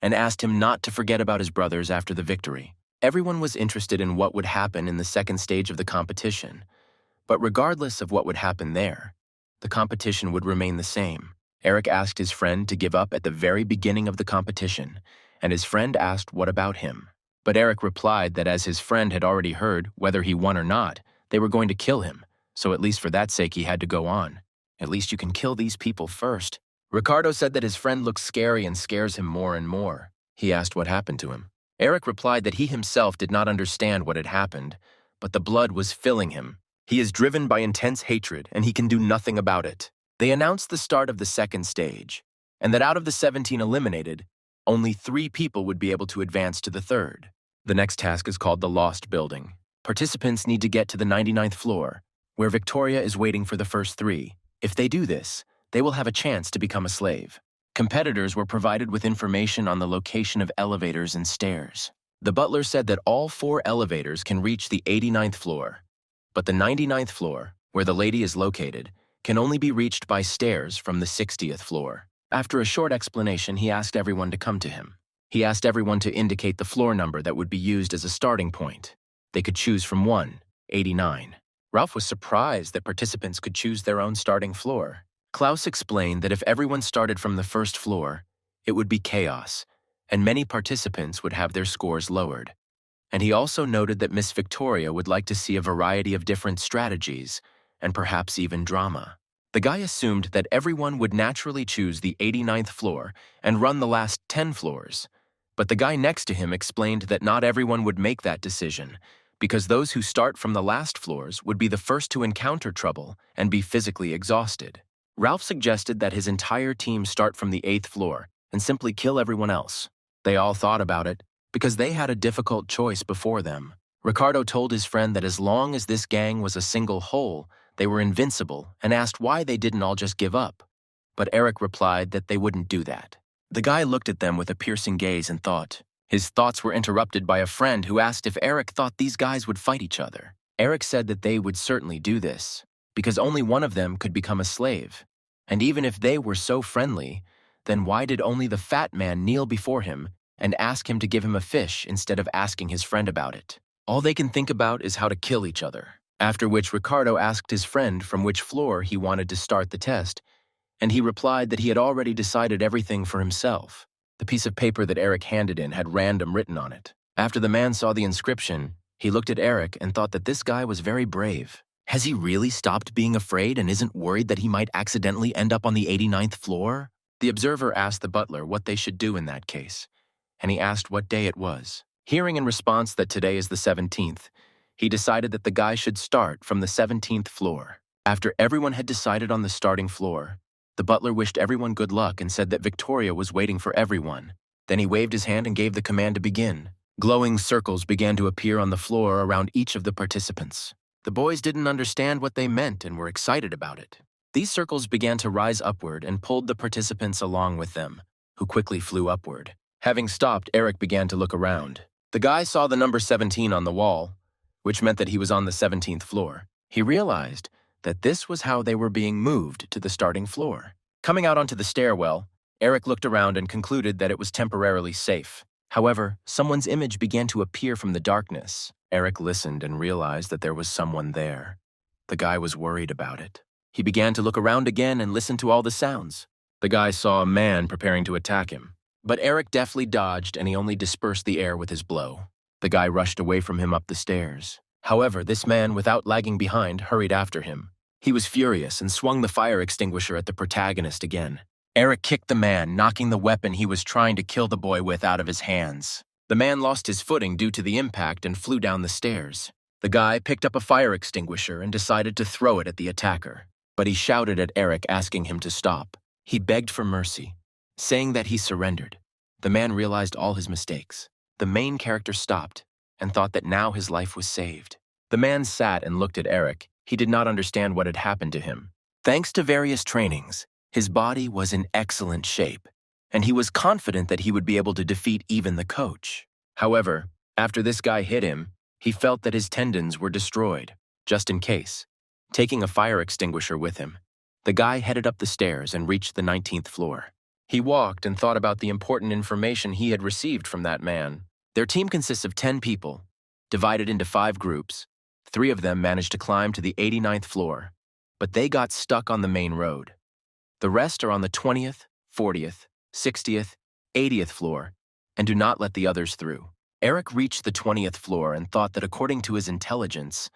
and asked him not to forget about his brothers after the victory. Everyone was interested in what would happen in the second stage of the competition, but regardless of what would happen there, the competition would remain the same. Eric asked his friend to give up at the very beginning of the competition, and his friend asked what about him. But Eric replied that as his friend had already heard, whether he won or not, they were going to kill him, so at least for that sake he had to go on. At least you can kill these people first. Ricardo said that his friend looks scary and scares him more and more. He asked what happened to him. Eric replied that he himself did not understand what had happened, but the blood was filling him. He is driven by intense hatred, and he can do nothing about it. They announced the start of the second stage, and that out of the 17 eliminated, only 3 people would be able to advance to the third. The next task is called the Lost Building. Participants need to get to the 99th floor, where Victoria is waiting for the first 3. If they do this, they will have a chance to become a slave. Competitors were provided with information on the location of elevators and stairs. The butler said that all 4 elevators can reach the 89th floor, but the 99th floor, where the lady is located, can only be reached by stairs from the 60th floor. After a short explanation, he asked everyone to come to him. He asked everyone to indicate the floor number that would be used as a starting point. They could choose from 1, 89, Ralph was surprised that participants could choose their own starting floor. Klaus explained that if everyone started from the first floor, it would be chaos, and many participants would have their scores lowered. And he also noted that Miss Victoria would like to see a variety of different strategies, and perhaps even drama. The guy assumed that everyone would naturally choose the 89th floor and run the last 10 floors. But the guy next to him explained that not everyone would make that decision, because those who start from the last floors would be the first to encounter trouble and be physically exhausted. Ralph suggested that his entire team start from the 8th floor and simply kill everyone else. They all thought about it, because they had a difficult choice before them. Ricardo told his friend that as long as this gang was a single whole, they were invincible, and asked why they didn't all just give up. But Eric replied that they wouldn't do that. The guy looked at them with a piercing gaze and thought. His thoughts were interrupted by a friend who asked if Eric thought these guys would fight each other. Eric said that they would certainly do this, because only one of them could become a slave. And even if they were so friendly, then why did only the fat man kneel before him and ask him to give him a fish instead of asking his friend about it? All they can think about is how to kill each other. After which Ricardo asked his friend from which floor he wanted to start the test, and he replied that he had already decided everything for himself. The piece of paper that Eric handed in had random written on it. After the man saw the inscription, he looked at Eric and thought that this guy was very brave. Has he really stopped being afraid and isn't worried that he might accidentally end up on the 89th floor? The observer asked the butler what they should do in that case, and he asked what day it was. Hearing in response that today is the 17th, he decided that the guy should start from the 17th floor. After everyone had decided on the starting floor, the butler wished everyone good luck and said that Victoria was waiting for everyone. Then he waved his hand and gave the command to begin. Glowing circles began to appear on the floor around each of the participants. The boys didn't understand what they meant and were excited about it. These circles began to rise upward and pulled the participants along with them, who quickly flew upward. Having stopped, Eric began to look around. The guy saw the number 17 on the wall, which meant that he was on the 17th floor. He realized that this was how they were being moved to the starting floor. Coming out onto the stairwell, Eric looked around and concluded that it was temporarily safe. However, someone's image began to appear from the darkness. Eric listened and realized that there was someone there. The guy was worried about it. He began to look around again and listen to all the sounds. The guy saw a man preparing to attack him, but Eric deftly dodged and he only dispersed the air with his blow. The guy rushed away from him up the stairs. However, this man, without lagging behind, hurried after him. He was furious and swung the fire extinguisher at the protagonist again. Eric kicked the man, knocking the weapon he was trying to kill the boy with out of his hands. The man lost his footing due to the impact and flew down the stairs. The guy picked up a fire extinguisher and decided to throw it at the attacker, but he shouted at Eric, asking him to stop. He begged for mercy, saying that he surrendered. The man realized all his mistakes. The main character stopped and thought that now his life was saved. The man sat and looked at Eric. He did not understand what had happened to him. Thanks to various trainings, his body was in excellent shape, and he was confident that he would be able to defeat even the coach. However, after this guy hit him, he felt that his tendons were destroyed, just in case. Taking a fire extinguisher with him, the guy headed up the stairs and reached the 19th floor. He walked and thought about the important information he had received from that man. Their team consists of 10 people, divided into 5 groups. 3 of them managed to climb to the 89th floor, but they got stuck on the main road. The rest are on the 20th, 40th, 60th, 80th floor, and do not let the others through. Eric reached the 20th floor and thought that according to his intelligence,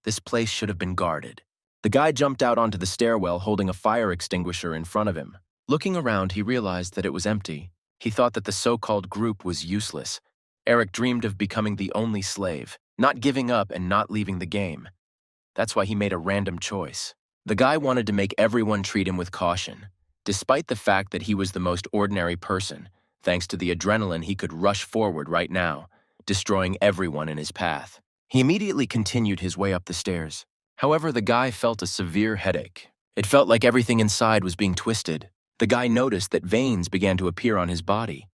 this place should have been guarded. The guy jumped out onto the stairwell holding a fire extinguisher in front of him. Looking around, he realized that it was empty. He thought that the so-called group was useless. Eric dreamed of becoming the only slave, not giving up and not leaving the game. That's why he made a random choice. The guy wanted to make everyone treat him with caution, despite the fact that he was the most ordinary person. Thanks to the adrenaline, he could rush forward right now, destroying everyone in his path. He immediately continued his way up the stairs. However, the guy felt a severe headache. It felt like everything inside was being twisted. The guy noticed that veins began to appear on his body.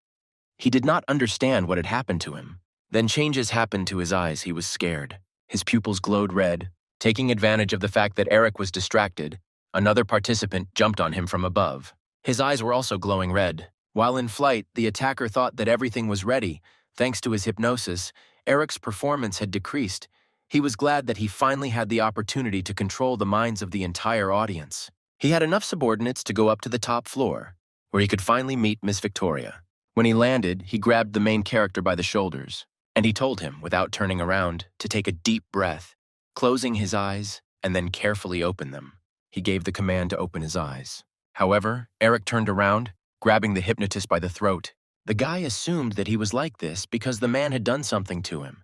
He did not understand what had happened to him. Then changes happened to his eyes. He was scared. His pupils glowed red. Taking advantage of the fact that Eric was distracted, another participant jumped on him from above. His eyes were also glowing red. While in flight, the attacker thought that everything was ready. Thanks to his hypnosis, Eric's performance had decreased, He was glad that he finally had the opportunity to control the minds of the entire audience. He had enough subordinates to go up to the top floor, where he could finally meet Miss Victoria. When he landed, he grabbed the main character by the shoulders, and he told him, without turning around, to take a deep breath, closing his eyes, and then carefully open them. He gave the command to open his eyes. However, Eric turned around, grabbing the hypnotist by the throat. The guy assumed that he was like this because the man had done something to him,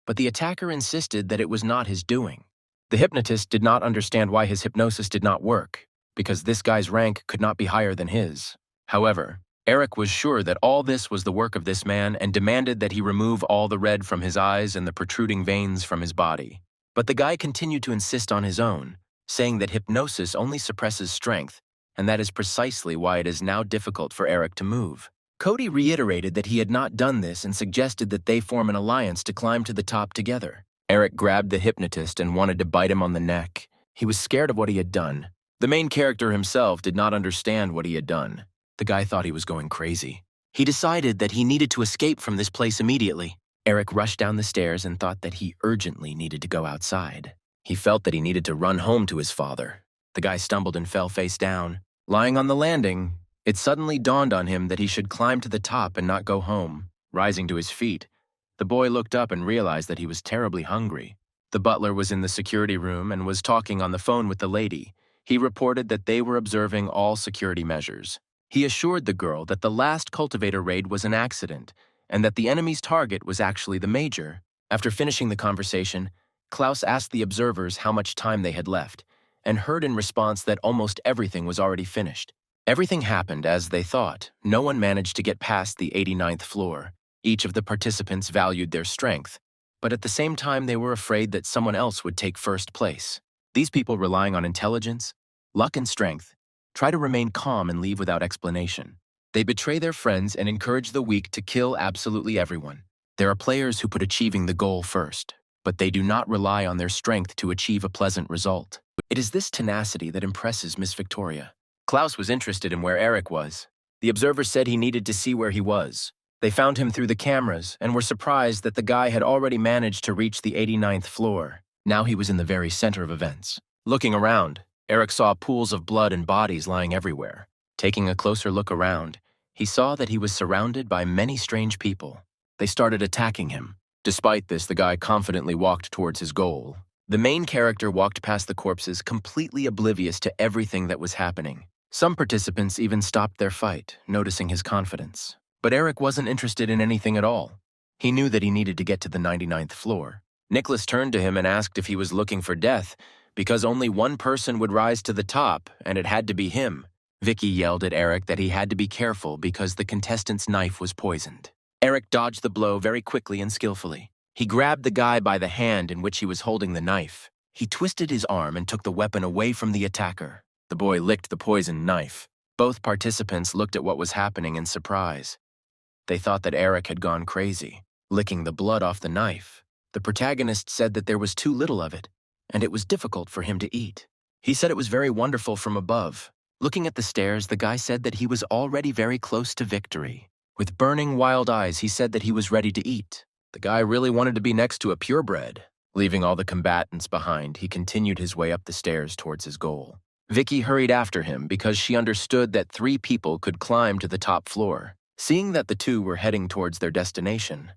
but the attacker insisted that it was not his doing. The hypnotist did not understand why his hypnosis did not work, because this guy's rank could not be higher than his. However, Eric was sure that all this was the work of this man and demanded that he remove all the red from his eyes and the protruding veins from his body. But the guy continued to insist on his own, saying that hypnosis only suppresses strength, and that is precisely why it is now difficult for Eric to move. Cody reiterated that he had not done this and suggested that they form an alliance to climb to the top together. Eric grabbed the hypnotist and wanted to bite him on the neck. He was scared of what he had done. The main character himself did not understand what he had done. The guy thought he was going crazy. He decided that he needed to escape from this place immediately. Eric rushed down the stairs and thought that he urgently needed to go outside. He felt that he needed to run home to his father. The guy stumbled and fell face down. Lying on the landing, it suddenly dawned on him that he should climb to the top and not go home. Rising to his feet, the boy looked up and realized that he was terribly hungry. The butler was in the security room and was talking on the phone with the lady. He reported that they were observing all security measures. He assured the girl that the last cultivator raid was an accident and that the enemy's target was actually the major. After finishing the conversation, Klaus asked the observers how much time they had left and heard in response that almost everything was already finished. Everything happened as they thought. No one managed to get past the 89th floor. Each of the participants valued their strength, but at the same time they were afraid that someone else would take first place. These people, relying on intelligence, luck, and strength, try to remain calm and leave without explanation. They betray their friends and encourage the weak to kill absolutely everyone. There are players who put achieving the goal first, but they do not rely on their strength to achieve a pleasant result. It is this tenacity that impresses Miss Victoria. Klaus was interested in where Eric was. The observer said he needed to see where he was. They found him through the cameras and were surprised that the guy had already managed to reach the 89th floor. Now he was in the very center of events. Looking around, Eric saw pools of blood and bodies lying everywhere. Taking a closer look around, he saw that he was surrounded by many strange people. They started attacking him. Despite this, the guy confidently walked towards his goal. The main character walked past the corpses, completely oblivious to everything that was happening. Some participants even stopped their fight, noticing his confidence. But Eric wasn't interested in anything at all. He knew that he needed to get to the 99th floor. Nicholas turned to him and asked if he was looking for death, because only one person would rise to the top, and it had to be him. Vicky yelled at Eric that he had to be careful because the contestant's knife was poisoned. Eric dodged the blow very quickly and skillfully. He grabbed the guy by the hand in which he was holding the knife. He twisted his arm and took the weapon away from the attacker. The boy licked the poisoned knife. Both participants looked at what was happening in surprise. They thought that Eric had gone crazy, licking the blood off the knife. The protagonist said that there was too little of it, and it was difficult for him to eat. He said it was very wonderful from above. Looking at the stairs, the guy said that he was already very close to victory. With burning wild eyes, he said that he was ready to eat. The guy really wanted to be next to a purebred. Leaving all the combatants behind, he continued his way up the stairs towards his goal. Vicky hurried after him because she understood that 3 people could climb to the top floor. Seeing that the 2 were heading towards their destination,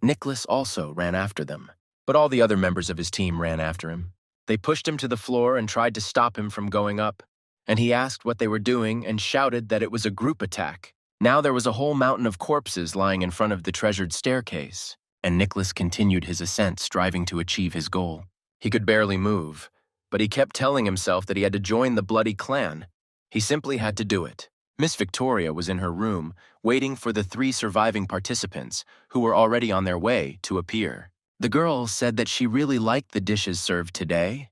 Nicholas also ran after them. But all the other members of his team ran after him. They pushed him to the floor and tried to stop him from going up, and he asked what they were doing and shouted that it was a group attack. Now there was a whole mountain of corpses lying in front of the treasured staircase, and Nicholas continued his ascent, striving to achieve his goal. He could barely move, but he kept telling himself that he had to join the bloody clan. He simply had to do it. Miss Victoria was in her room, waiting for the 3 surviving participants, who were already on their way, to appear. The girl said that she really liked the dishes served today,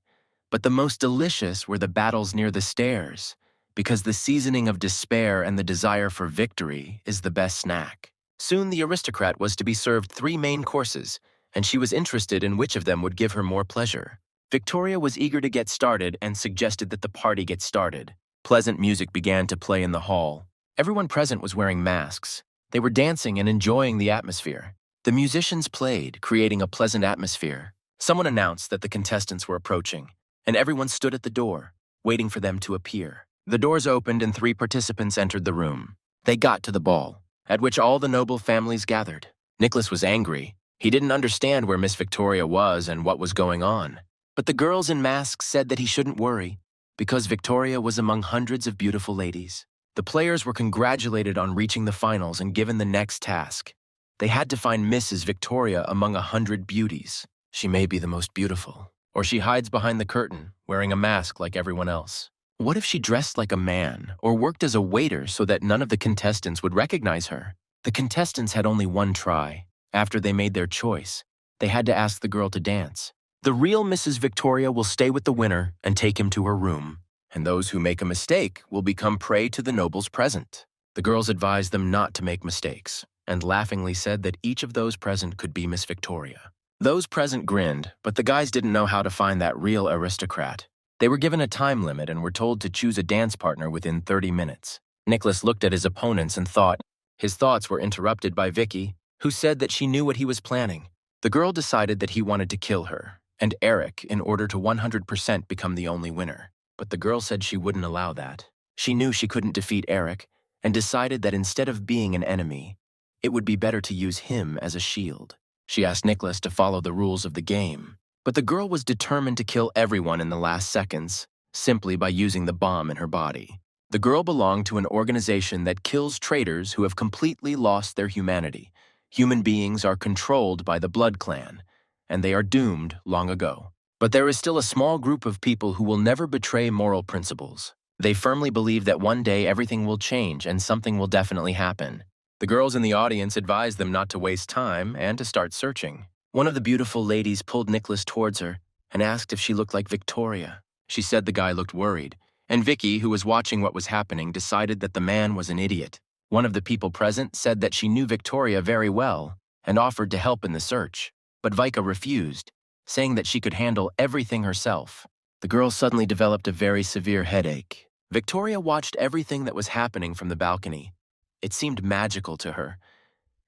but the most delicious were the battles near the stairs, because the seasoning of despair and the desire for victory is the best snack. Soon the aristocrat was to be served 3 main courses, and she was interested in which of them would give her more pleasure. Victoria was eager to get started and suggested that the party get started. Pleasant music began to play in the hall. Everyone present was wearing masks. They were dancing and enjoying the atmosphere. The musicians played, creating a pleasant atmosphere. Someone announced that the contestants were approaching, and everyone stood at the door, waiting for them to appear. The doors opened and 3 participants entered the room. They got to the ball, at which all the noble families gathered. Nicholas was angry. He didn't understand where Miss Victoria was and what was going on. But the girls in masks said that he shouldn't worry, because Victoria was among hundreds of beautiful ladies. The players were congratulated on reaching the finals and given the next task. They had to find Mrs. Victoria among 100 beauties. She may be the most beautiful, or she hides behind the curtain, wearing a mask like everyone else. What if she dressed like a man, or worked as a waiter so that none of the contestants would recognize her? The contestants had only one try. After they made their choice, they had to ask the girl to dance. The real Mrs. Victoria will stay with the winner and take him to her room, and those who make a mistake will become prey to the nobles present. The girls advised them not to make mistakes, and laughingly said that each of those present could be Miss Victoria. Those present grinned, but the guys didn't know how to find that real aristocrat. They were given a time limit and were told to choose a dance partner within 30 minutes. Nicholas looked at his opponents and thought. His thoughts were interrupted by Vicky, who said that she knew what he was planning. The girl decided that he wanted to kill her, and Eric in order to 100% become the only winner. But the girl said she wouldn't allow that. She knew she couldn't defeat Eric, and decided that instead of being an enemy, it would be better to use him as a shield. She asked Nicholas to follow the rules of the game, but the girl was determined to kill everyone in the last seconds, simply by using the bomb in her body. The girl belonged to an organization that kills traitors who have completely lost their humanity. Human beings are controlled by the Blood Clan, and they are doomed long ago. But there is still a small group of people who will never betray moral principles. They firmly believe that one day everything will change and something will definitely happen. The girls in the audience advised them not to waste time and to start searching. One of the beautiful ladies pulled Nicholas towards her and asked if she looked like Victoria. She said the guy looked worried, and Vicky, who was watching what was happening, decided that the man was an idiot. One of the people present said that she knew Victoria very well and offered to help in the search, but Vika refused, saying that she could handle everything herself. The girl suddenly developed a very severe headache. Victoria watched everything that was happening from the balcony. It seemed magical to her.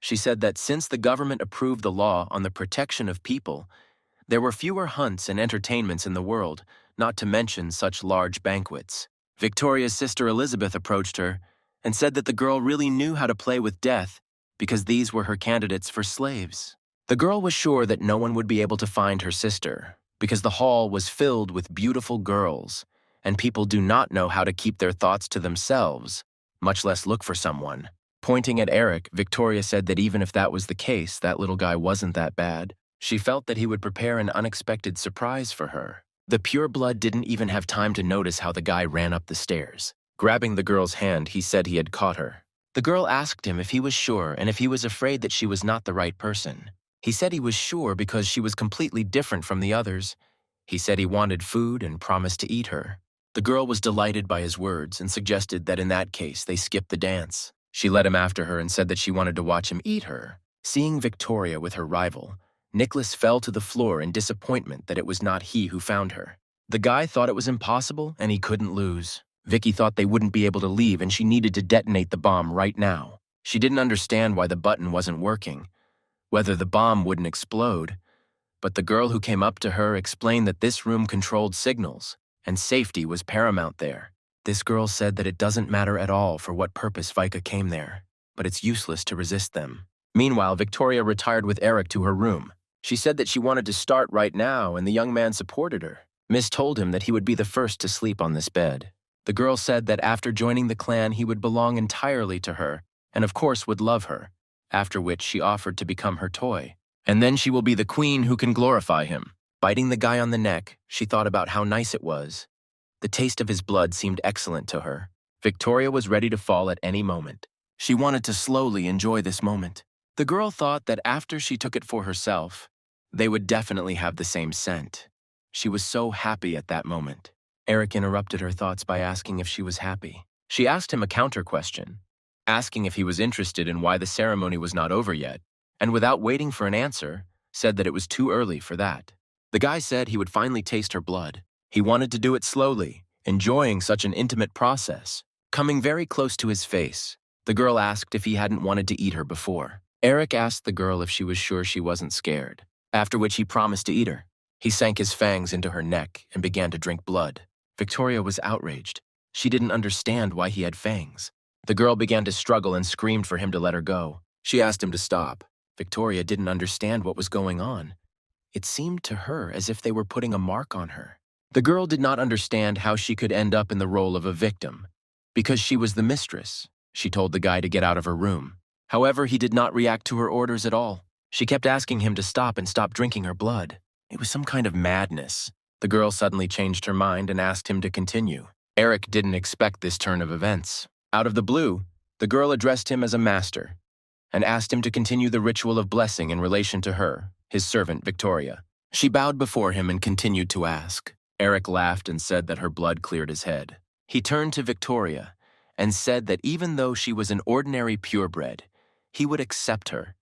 She said that since the government approved the law on the protection of people, there were fewer hunts and entertainments in the world, not to mention such large banquets. Victoria's sister Elizabeth approached her and said that the girl really knew how to play with death because these were her candidates for slaves. The girl was sure that no one would be able to find her sister because the hall was filled with beautiful girls, and people do not know how to keep their thoughts to themselves, much less look for someone. Pointing at Eric, Victoria said that even if that was the case, that little guy wasn't that bad. She felt that he would prepare an unexpected surprise for her. The pure blood didn't even have time to notice how the guy ran up the stairs. Grabbing the girl's hand, he said he had caught her. The girl asked him if he was sure and if he was afraid that she was not the right person. He said he was sure because she was completely different from the others. He said he wanted food and promised to eat her. The girl was delighted by his words and suggested that in that case they skip the dance. She led him after her and said that she wanted to watch him eat her. Seeing Victoria with her rival, Nicholas fell to the floor in disappointment that it was not he who found her. The guy thought it was impossible and he couldn't lose. Vicky thought they wouldn't be able to leave and she needed to detonate the bomb right now. She didn't understand why the button wasn't working, whether the bomb wouldn't explode. But the girl who came up to her explained that this room controlled signals, and safety was paramount there. This girl said that it doesn't matter at all for what purpose Vika came there, but it's useless to resist them. Meanwhile, Victoria retired with Eric to her room. She said that she wanted to start right now, and the young man supported her. Miss told him that he would be the first to sleep on this bed. The girl said that after joining the clan, he would belong entirely to her, and of course would love her, after which she offered to become her toy. And then she will be the queen who can glorify him. Biting the guy on the neck, she thought about how nice it was. The taste of his blood seemed excellent to her. Victoria was ready to fall at any moment. She wanted to slowly enjoy this moment. The girl thought that after she took it for herself, they would definitely have the same scent. She was so happy at that moment. Eric interrupted her thoughts by asking if she was happy. She asked him a counter question, asking if he was interested in why the ceremony was not over yet, and without waiting for an answer, said that it was too early for that. The guy said he would finally taste her blood. He wanted to do it slowly, enjoying such an intimate process. Coming very close to his face, the girl asked if he hadn't wanted to eat her before. Eric asked the girl if she was sure she wasn't scared, after which he promised to eat her. He sank his fangs into her neck and began to drink blood. Victoria was outraged. She didn't understand why he had fangs. The girl began to struggle and screamed for him to let her go. She asked him to stop. Victoria didn't understand what was going on. It seemed to her as if they were putting a mark on her. The girl did not understand how she could end up in the role of a victim. Because she was the mistress, she told the guy to get out of her room. However, he did not react to her orders at all. She kept asking him to stop and stop drinking her blood. It was some kind of madness. The girl suddenly changed her mind and asked him to continue. Eric didn't expect this turn of events. Out of the blue, the girl addressed him as a master and asked him to continue the ritual of blessing in relation to her, his servant Victoria. She bowed before him and continued to ask. Eric laughed and said that her blood cleared his head. He turned to Victoria and said that even though she was an ordinary purebred, he would accept her.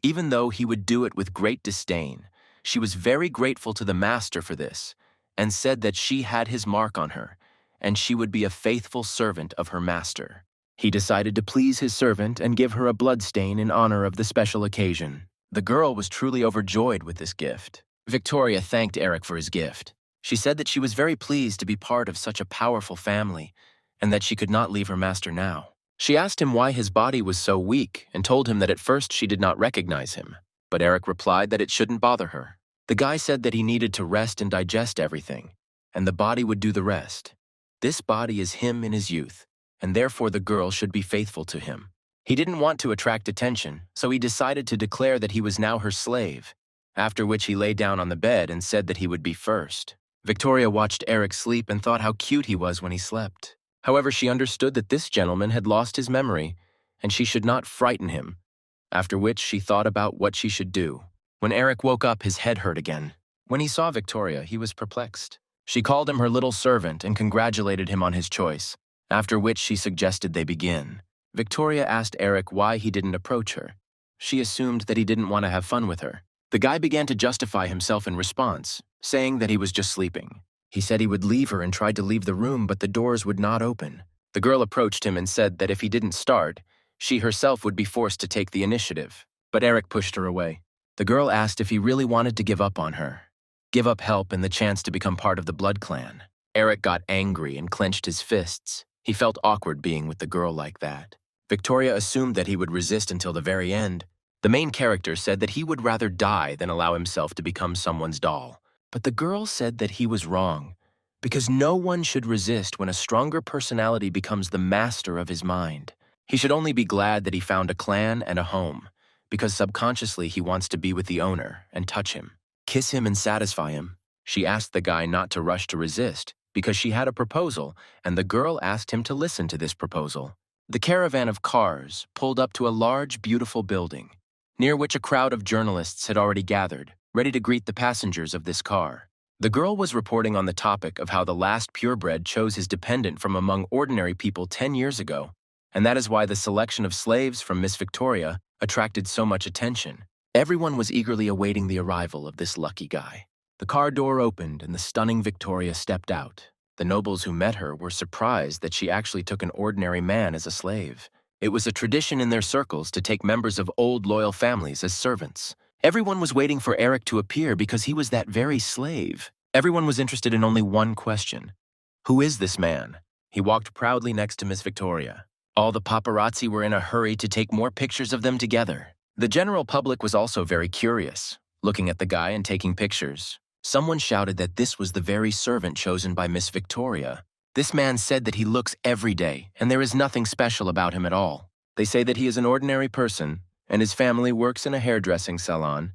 Even though he would do it with great disdain, she was very grateful to the master for this and said that she had his mark on her and she would be a faithful servant of her master. He decided to please his servant and give her a bloodstain in honor of the special occasion. The girl was truly overjoyed with this gift. Victoria thanked Eric for his gift. She said that she was very pleased to be part of such a powerful family and that she could not leave her master now. She asked him why his body was so weak and told him that at first she did not recognize him, but Eric replied that it shouldn't bother her. The guy said that he needed to rest and digest everything, and the body would do the rest. This body is him in his youth, and therefore the girl should be faithful to him. He didn't want to attract attention, so he decided to declare that he was now her slave, after which he lay down on the bed and said that he would be first. Victoria watched Eric sleep and thought how cute he was when he slept. However, she understood that this gentleman had lost his memory, and she should not frighten him, after which she thought about what she should do. When Eric woke up, his head hurt again. When he saw Victoria, he was perplexed. She called him her little servant and congratulated him on his choice, after which she suggested they begin. Victoria asked Eric why he didn't approach her. She assumed that he didn't want to have fun with her. The guy began to justify himself in response, saying that he was just sleeping. He said he would leave her and tried to leave the room, but the doors would not open. The girl approached him and said that if he didn't start, she herself would be forced to take the initiative. But Eric pushed her away. The girl asked if he really wanted to give up on her, give up help and the chance to become part of the blood clan. Eric got angry and clenched his fists. He felt awkward being with the girl like that. Victoria assumed that he would resist until the very end. The main character said that he would rather die than allow himself to become someone's doll. But the girl said that he was wrong, because no one should resist when a stronger personality becomes the master of his mind. He should only be glad that he found a clan and a home, because subconsciously he wants to be with the owner and touch him, kiss him and satisfy him. She asked the guy not to rush to resist, because she had a proposal, and the girl asked him to listen to this proposal. The caravan of cars pulled up to a large, beautiful building, near which a crowd of journalists had already gathered, ready to greet the passengers of this car. The girl was reporting on the topic of how the last purebred chose his dependent from among ordinary people 10 years ago, and that is why the selection of slaves from Miss Victoria attracted so much attention. Everyone was eagerly awaiting the arrival of this lucky guy. The car door opened and the stunning Victoria stepped out. The nobles who met her were surprised that she actually took an ordinary man as a slave. It was a tradition in their circles to take members of old loyal families as servants. Everyone was waiting for Eric to appear because he was that very slave. Everyone was interested in only one question. Who is this man? He walked proudly next to Miss Victoria. All the paparazzi were in a hurry to take more pictures of them together. The general public was also very curious, looking at the guy and taking pictures. Someone shouted that this was the very servant chosen by Miss Victoria. This man said that he looks every day, and there is nothing special about him at all. They say that he is an ordinary person, and his family works in a hairdressing salon.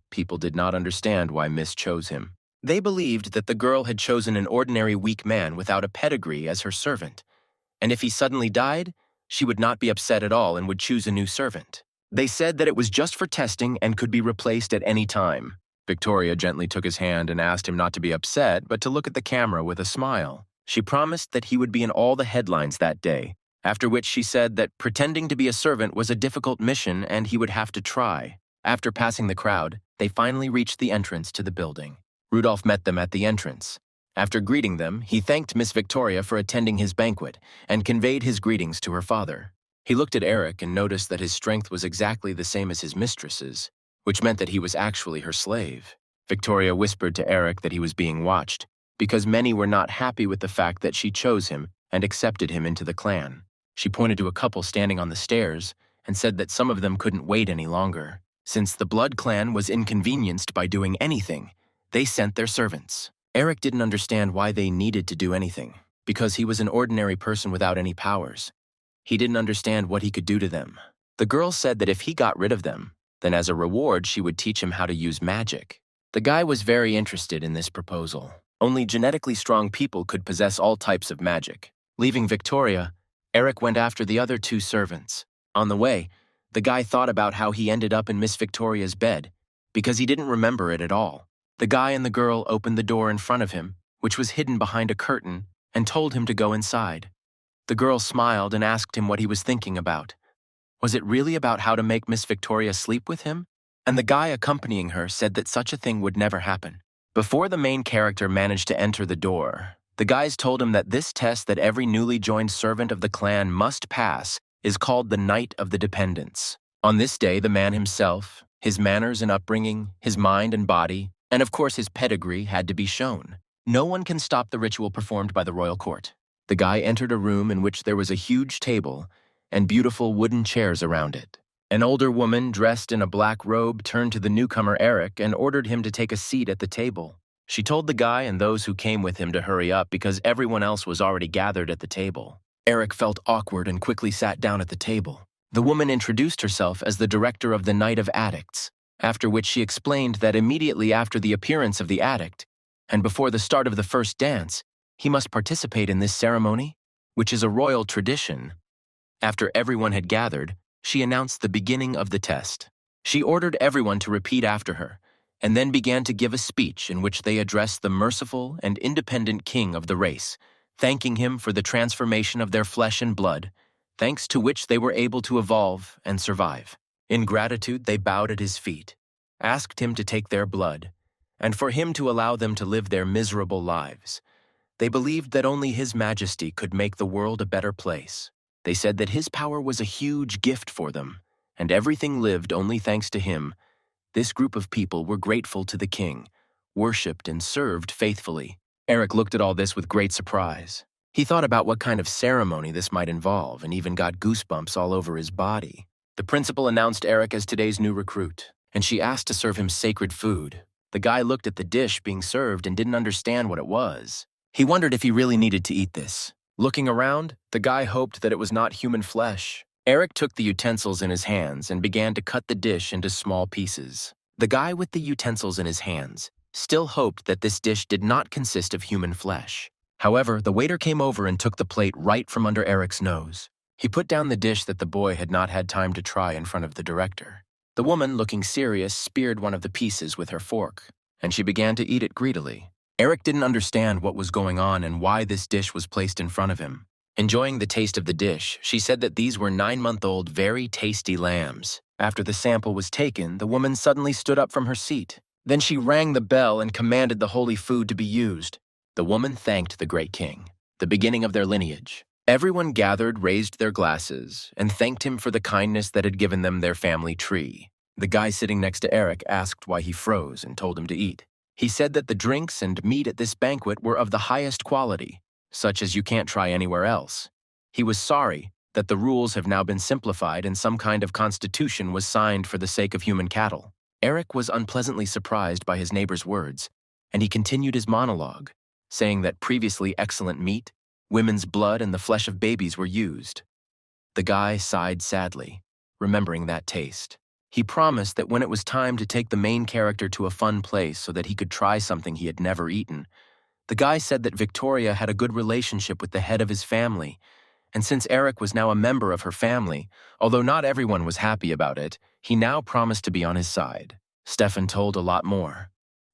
People did not understand why Miss chose him. They believed that the girl had chosen an ordinary weak man without a pedigree as her servant, and if he suddenly died, she would not be upset at all and would choose a new servant. They said that it was just for testing and could be replaced at any time. Victoria gently took his hand and asked him not to be upset, but to look at the camera with a smile. She promised that he would be in all the headlines that day, after which she said that pretending to be a servant was a difficult mission and he would have to try. After passing the crowd, they finally reached the entrance to the building. Rudolph met them at the entrance. After greeting them, he thanked Miss Victoria for attending his banquet and conveyed his greetings to her father. He looked at Eric and noticed that his strength was exactly the same as his mistress's, which meant that he was actually her slave. Victoria whispered to Eric that he was being watched, because many were not happy with the fact that she chose him and accepted him into the clan. She pointed to a couple standing on the stairs and said that some of them couldn't wait any longer. Since the Blood clan was inconvenienced by doing anything, they sent their servants. Eric didn't understand why they needed to do anything, because he was an ordinary person without any powers. He didn't understand what he could do to them. The girl said that if he got rid of them, then as a reward she would teach him how to use magic. The guy was very interested in this proposal. Only genetically strong people could possess all types of magic. Leaving Victoria, Eric went after the other two servants. On the way, the guy thought about how he ended up in Miss Victoria's bed, because he didn't remember it at all. The guy and the girl opened the door in front of him, which was hidden behind a curtain, and told him to go inside. The girl smiled and asked him what he was thinking about. Was it really about how to make Miss Victoria sleep with him? And the guy accompanying her said that such a thing would never happen. Before the main character managed to enter the door, the guys told him that this test that every newly joined servant of the clan must pass is called the Night of the Dependents. On this day, the man himself, his manners and upbringing, his mind and body, and of course his pedigree had to be shown. No one can stop the ritual performed by the royal court. The guy entered a room in which there was a huge table and beautiful wooden chairs around it. An older woman dressed in a black robe turned to the newcomer Eric and ordered him to take a seat at the table. She told the guy and those who came with him to hurry up because everyone else was already gathered at the table. Eric felt awkward and quickly sat down at the table. The woman introduced herself as the director of the Night of Addicts, after which she explained that immediately after the appearance of the addict, and before the start of the first dance, he must participate in this ceremony, which is a royal tradition. After everyone had gathered, she announced the beginning of the test. She ordered everyone to repeat after her, and then began to give a speech in which they addressed the merciful and independent king of the race, thanking him for the transformation of their flesh and blood, thanks to which they were able to evolve and survive. In gratitude, they bowed at his feet, asked him to take their blood, and for him to allow them to live their miserable lives. They believed that only His Majesty could make the world a better place. They said that his power was a huge gift for them, and everything lived only thanks to him. This group of people were grateful to the king, worshipped and served faithfully. Eric looked at all this with great surprise. He thought about what kind of ceremony this might involve and even got goosebumps all over his body. The principal announced Eric as today's new recruit, and she asked to serve him sacred food. The guy looked at the dish being served and didn't understand what it was. He wondered if he really needed to eat this. Looking around, the guy hoped that it was not human flesh. Eric took the utensils in his hands and began to cut the dish into small pieces. The guy with the utensils in his hands still hoped that this dish did not consist of human flesh. However, the waiter came over and took the plate right from under Eric's nose. He put down the dish that the boy had not had time to try in front of the director. The woman, looking serious, speared one of the pieces with her fork, and she began to eat it greedily. Eric didn't understand what was going on and why this dish was placed in front of him. Enjoying the taste of the dish, she said that these were 9-month-old, very tasty lambs. After the sample was taken, the woman suddenly stood up from her seat. Then she rang the bell and commanded the holy food to be used. The woman thanked the great king, the beginning of their lineage. Everyone gathered, raised their glasses, and thanked him for the kindness that had given them their family tree. The guy sitting next to Eric asked why he froze and told him to eat. He said that the drinks and meat at this banquet were of the highest quality, such as you can't try anywhere else. He was sorry that the rules have now been simplified and some kind of constitution was signed for the sake of human cattle. Eric was unpleasantly surprised by his neighbor's words, and he continued his monologue, saying that previously excellent meat, women's blood, and the flesh of babies were used. The guy sighed sadly, remembering that taste. He promised that when it was time to take the main character to a fun place so that he could try something he had never eaten, the guy said that Victoria had a good relationship with the head of his family, and since Eric was now a member of her family, although not everyone was happy about it, he now promised to be on his side. Stefan told a lot more,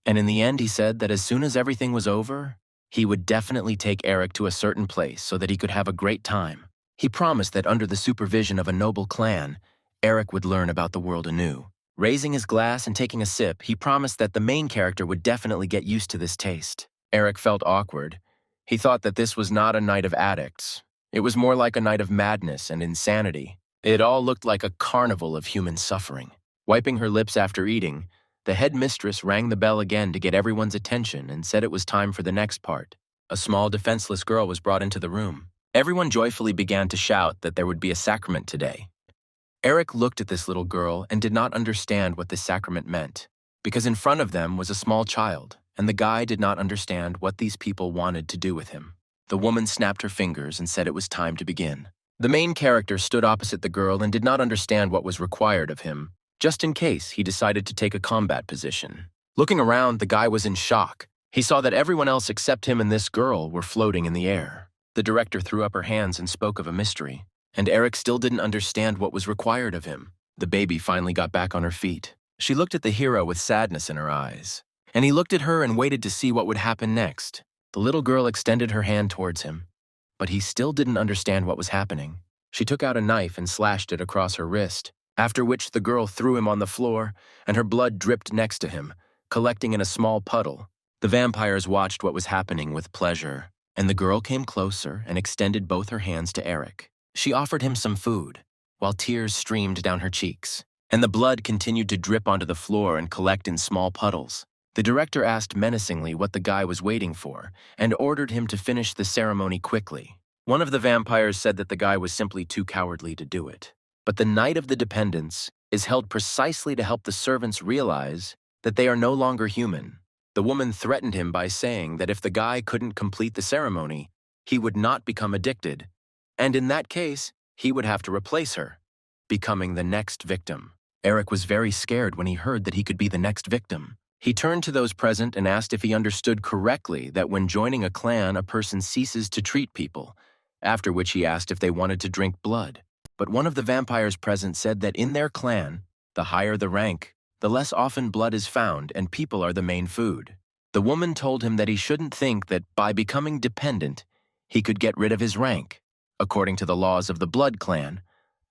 and in the end he said that as soon as everything was over, he would definitely take Eric to a certain place so that he could have a great time. He promised that under the supervision of a noble clan, Eric would learn about the world anew. Raising his glass and taking a sip, he promised that the main character would definitely get used to this taste. Eric felt awkward. He thought that this was not a night of addicts. It was more like a night of madness and insanity. It all looked like a carnival of human suffering. Wiping her lips after eating, The headmistress rang the bell again to get everyone's attention and said it was time for the next part. A small, defenseless girl was brought into the room. Everyone joyfully began to shout that there would be a sacrament today. Eric looked at this little girl and did not understand what this sacrament meant, because in front of them was a small child, and the guy did not understand what these people wanted to do with him. The woman snapped her fingers and said it was time to begin. The main character stood opposite the girl and did not understand what was required of him, just in case he decided to take a combat position. Looking around, the guy was in shock. He saw that everyone else except him and this girl were floating in the air. The director threw up her hands and spoke of a mystery, and Eric still didn't understand what was required of him. The baby finally got back on her feet. She looked at the hero with sadness in her eyes, and he looked at her and waited to see what would happen next. The little girl extended her hand towards him, but he still didn't understand what was happening. She took out a knife and slashed it across her wrist, after which the girl threw him on the floor, and her blood dripped next to him, collecting in a small puddle. The vampires watched what was happening with pleasure, and the girl came closer and extended both her hands to Eric. She offered him some food, while tears streamed down her cheeks, and the blood continued to drip onto the floor and collect in small puddles. The director asked menacingly what the guy was waiting for and ordered him to finish the ceremony quickly. One of the vampires said that the guy was simply too cowardly to do it. But the Night of the Dependents is held precisely to help the servants realize that they are no longer human. The woman threatened him by saying that if the guy couldn't complete the ceremony, he would not become addicted, and in that case, he would have to replace her, becoming the next victim. Eric was very scared when he heard that he could be the next victim. He turned to those present and asked if he understood correctly that when joining a clan, a person ceases to treat people, after which he asked if they wanted to drink blood. But one of the vampires present said that in their clan, the higher the rank, the less often blood is found and people are the main food. The woman told him that he shouldn't think that by becoming dependent, he could get rid of his rank. According to the laws of the blood clan,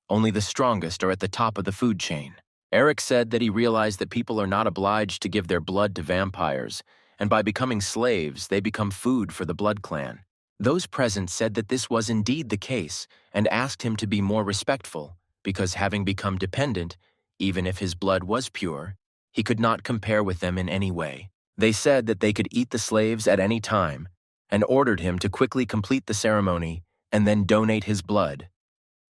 only the strongest are at the top of the food chain. Eric said that he realized that people are not obliged to give their blood to vampires, and by becoming slaves, they become food for the blood clan. Those present said that this was indeed the case and asked him to be more respectful, because having become dependent, even if his blood was pure, he could not compare with them in any way. They said that they could eat the slaves at any time and ordered him to quickly complete the ceremony and then donate his blood.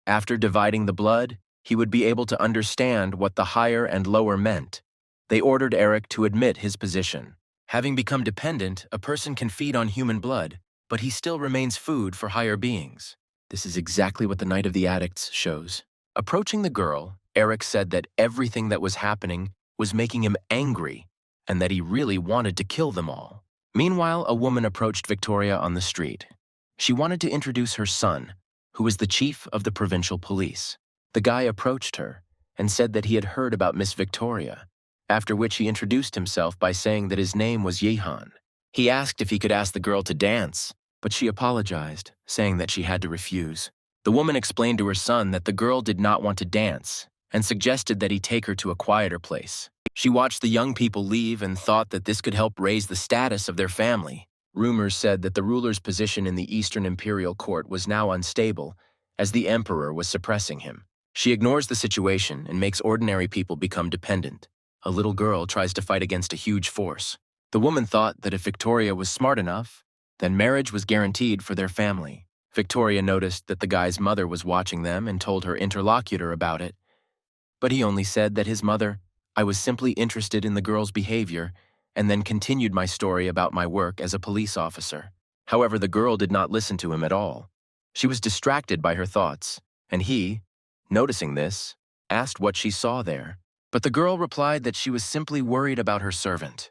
After dividing the blood, he would be able to understand what the higher and lower meant. They ordered Eric to admit his position. Having become dependent, a person can feed on human blood, but he still remains food for higher beings. This is exactly what the Night of the Addicts shows. Approaching the girl, Eric said that everything that was happening was making him angry and that he really wanted to kill them all. Meanwhile, a woman approached Victoria on the street. She wanted to introduce her son, who was the chief of the provincial police. The guy approached her and said that he had heard about Miss Victoria, after which he introduced himself by saying that his name was Yehan. He asked if he could ask the girl to dance, but she apologized, saying that she had to refuse. The woman explained to her son that the girl did not want to dance and suggested that he take her to a quieter place. She watched the young people leave and thought that this could help raise the status of their family. Rumors said that the ruler's position in the Eastern Imperial Court was now unstable, as the emperor was suppressing him. She ignores the situation and makes ordinary people become dependent. A little girl tries to fight against a huge force. The woman thought that if Victoria was smart enough, then marriage was guaranteed for their family. Victoria noticed that the guy's mother was watching them and told her interlocutor about it, but he only said that his mother, "I was simply interested in the girl's behavior," and then continued my story about my work as a police officer. However, the girl did not listen to him at all. She was distracted by her thoughts, and he, noticing this, asked what she saw there. But the girl replied that she was simply worried about her servant.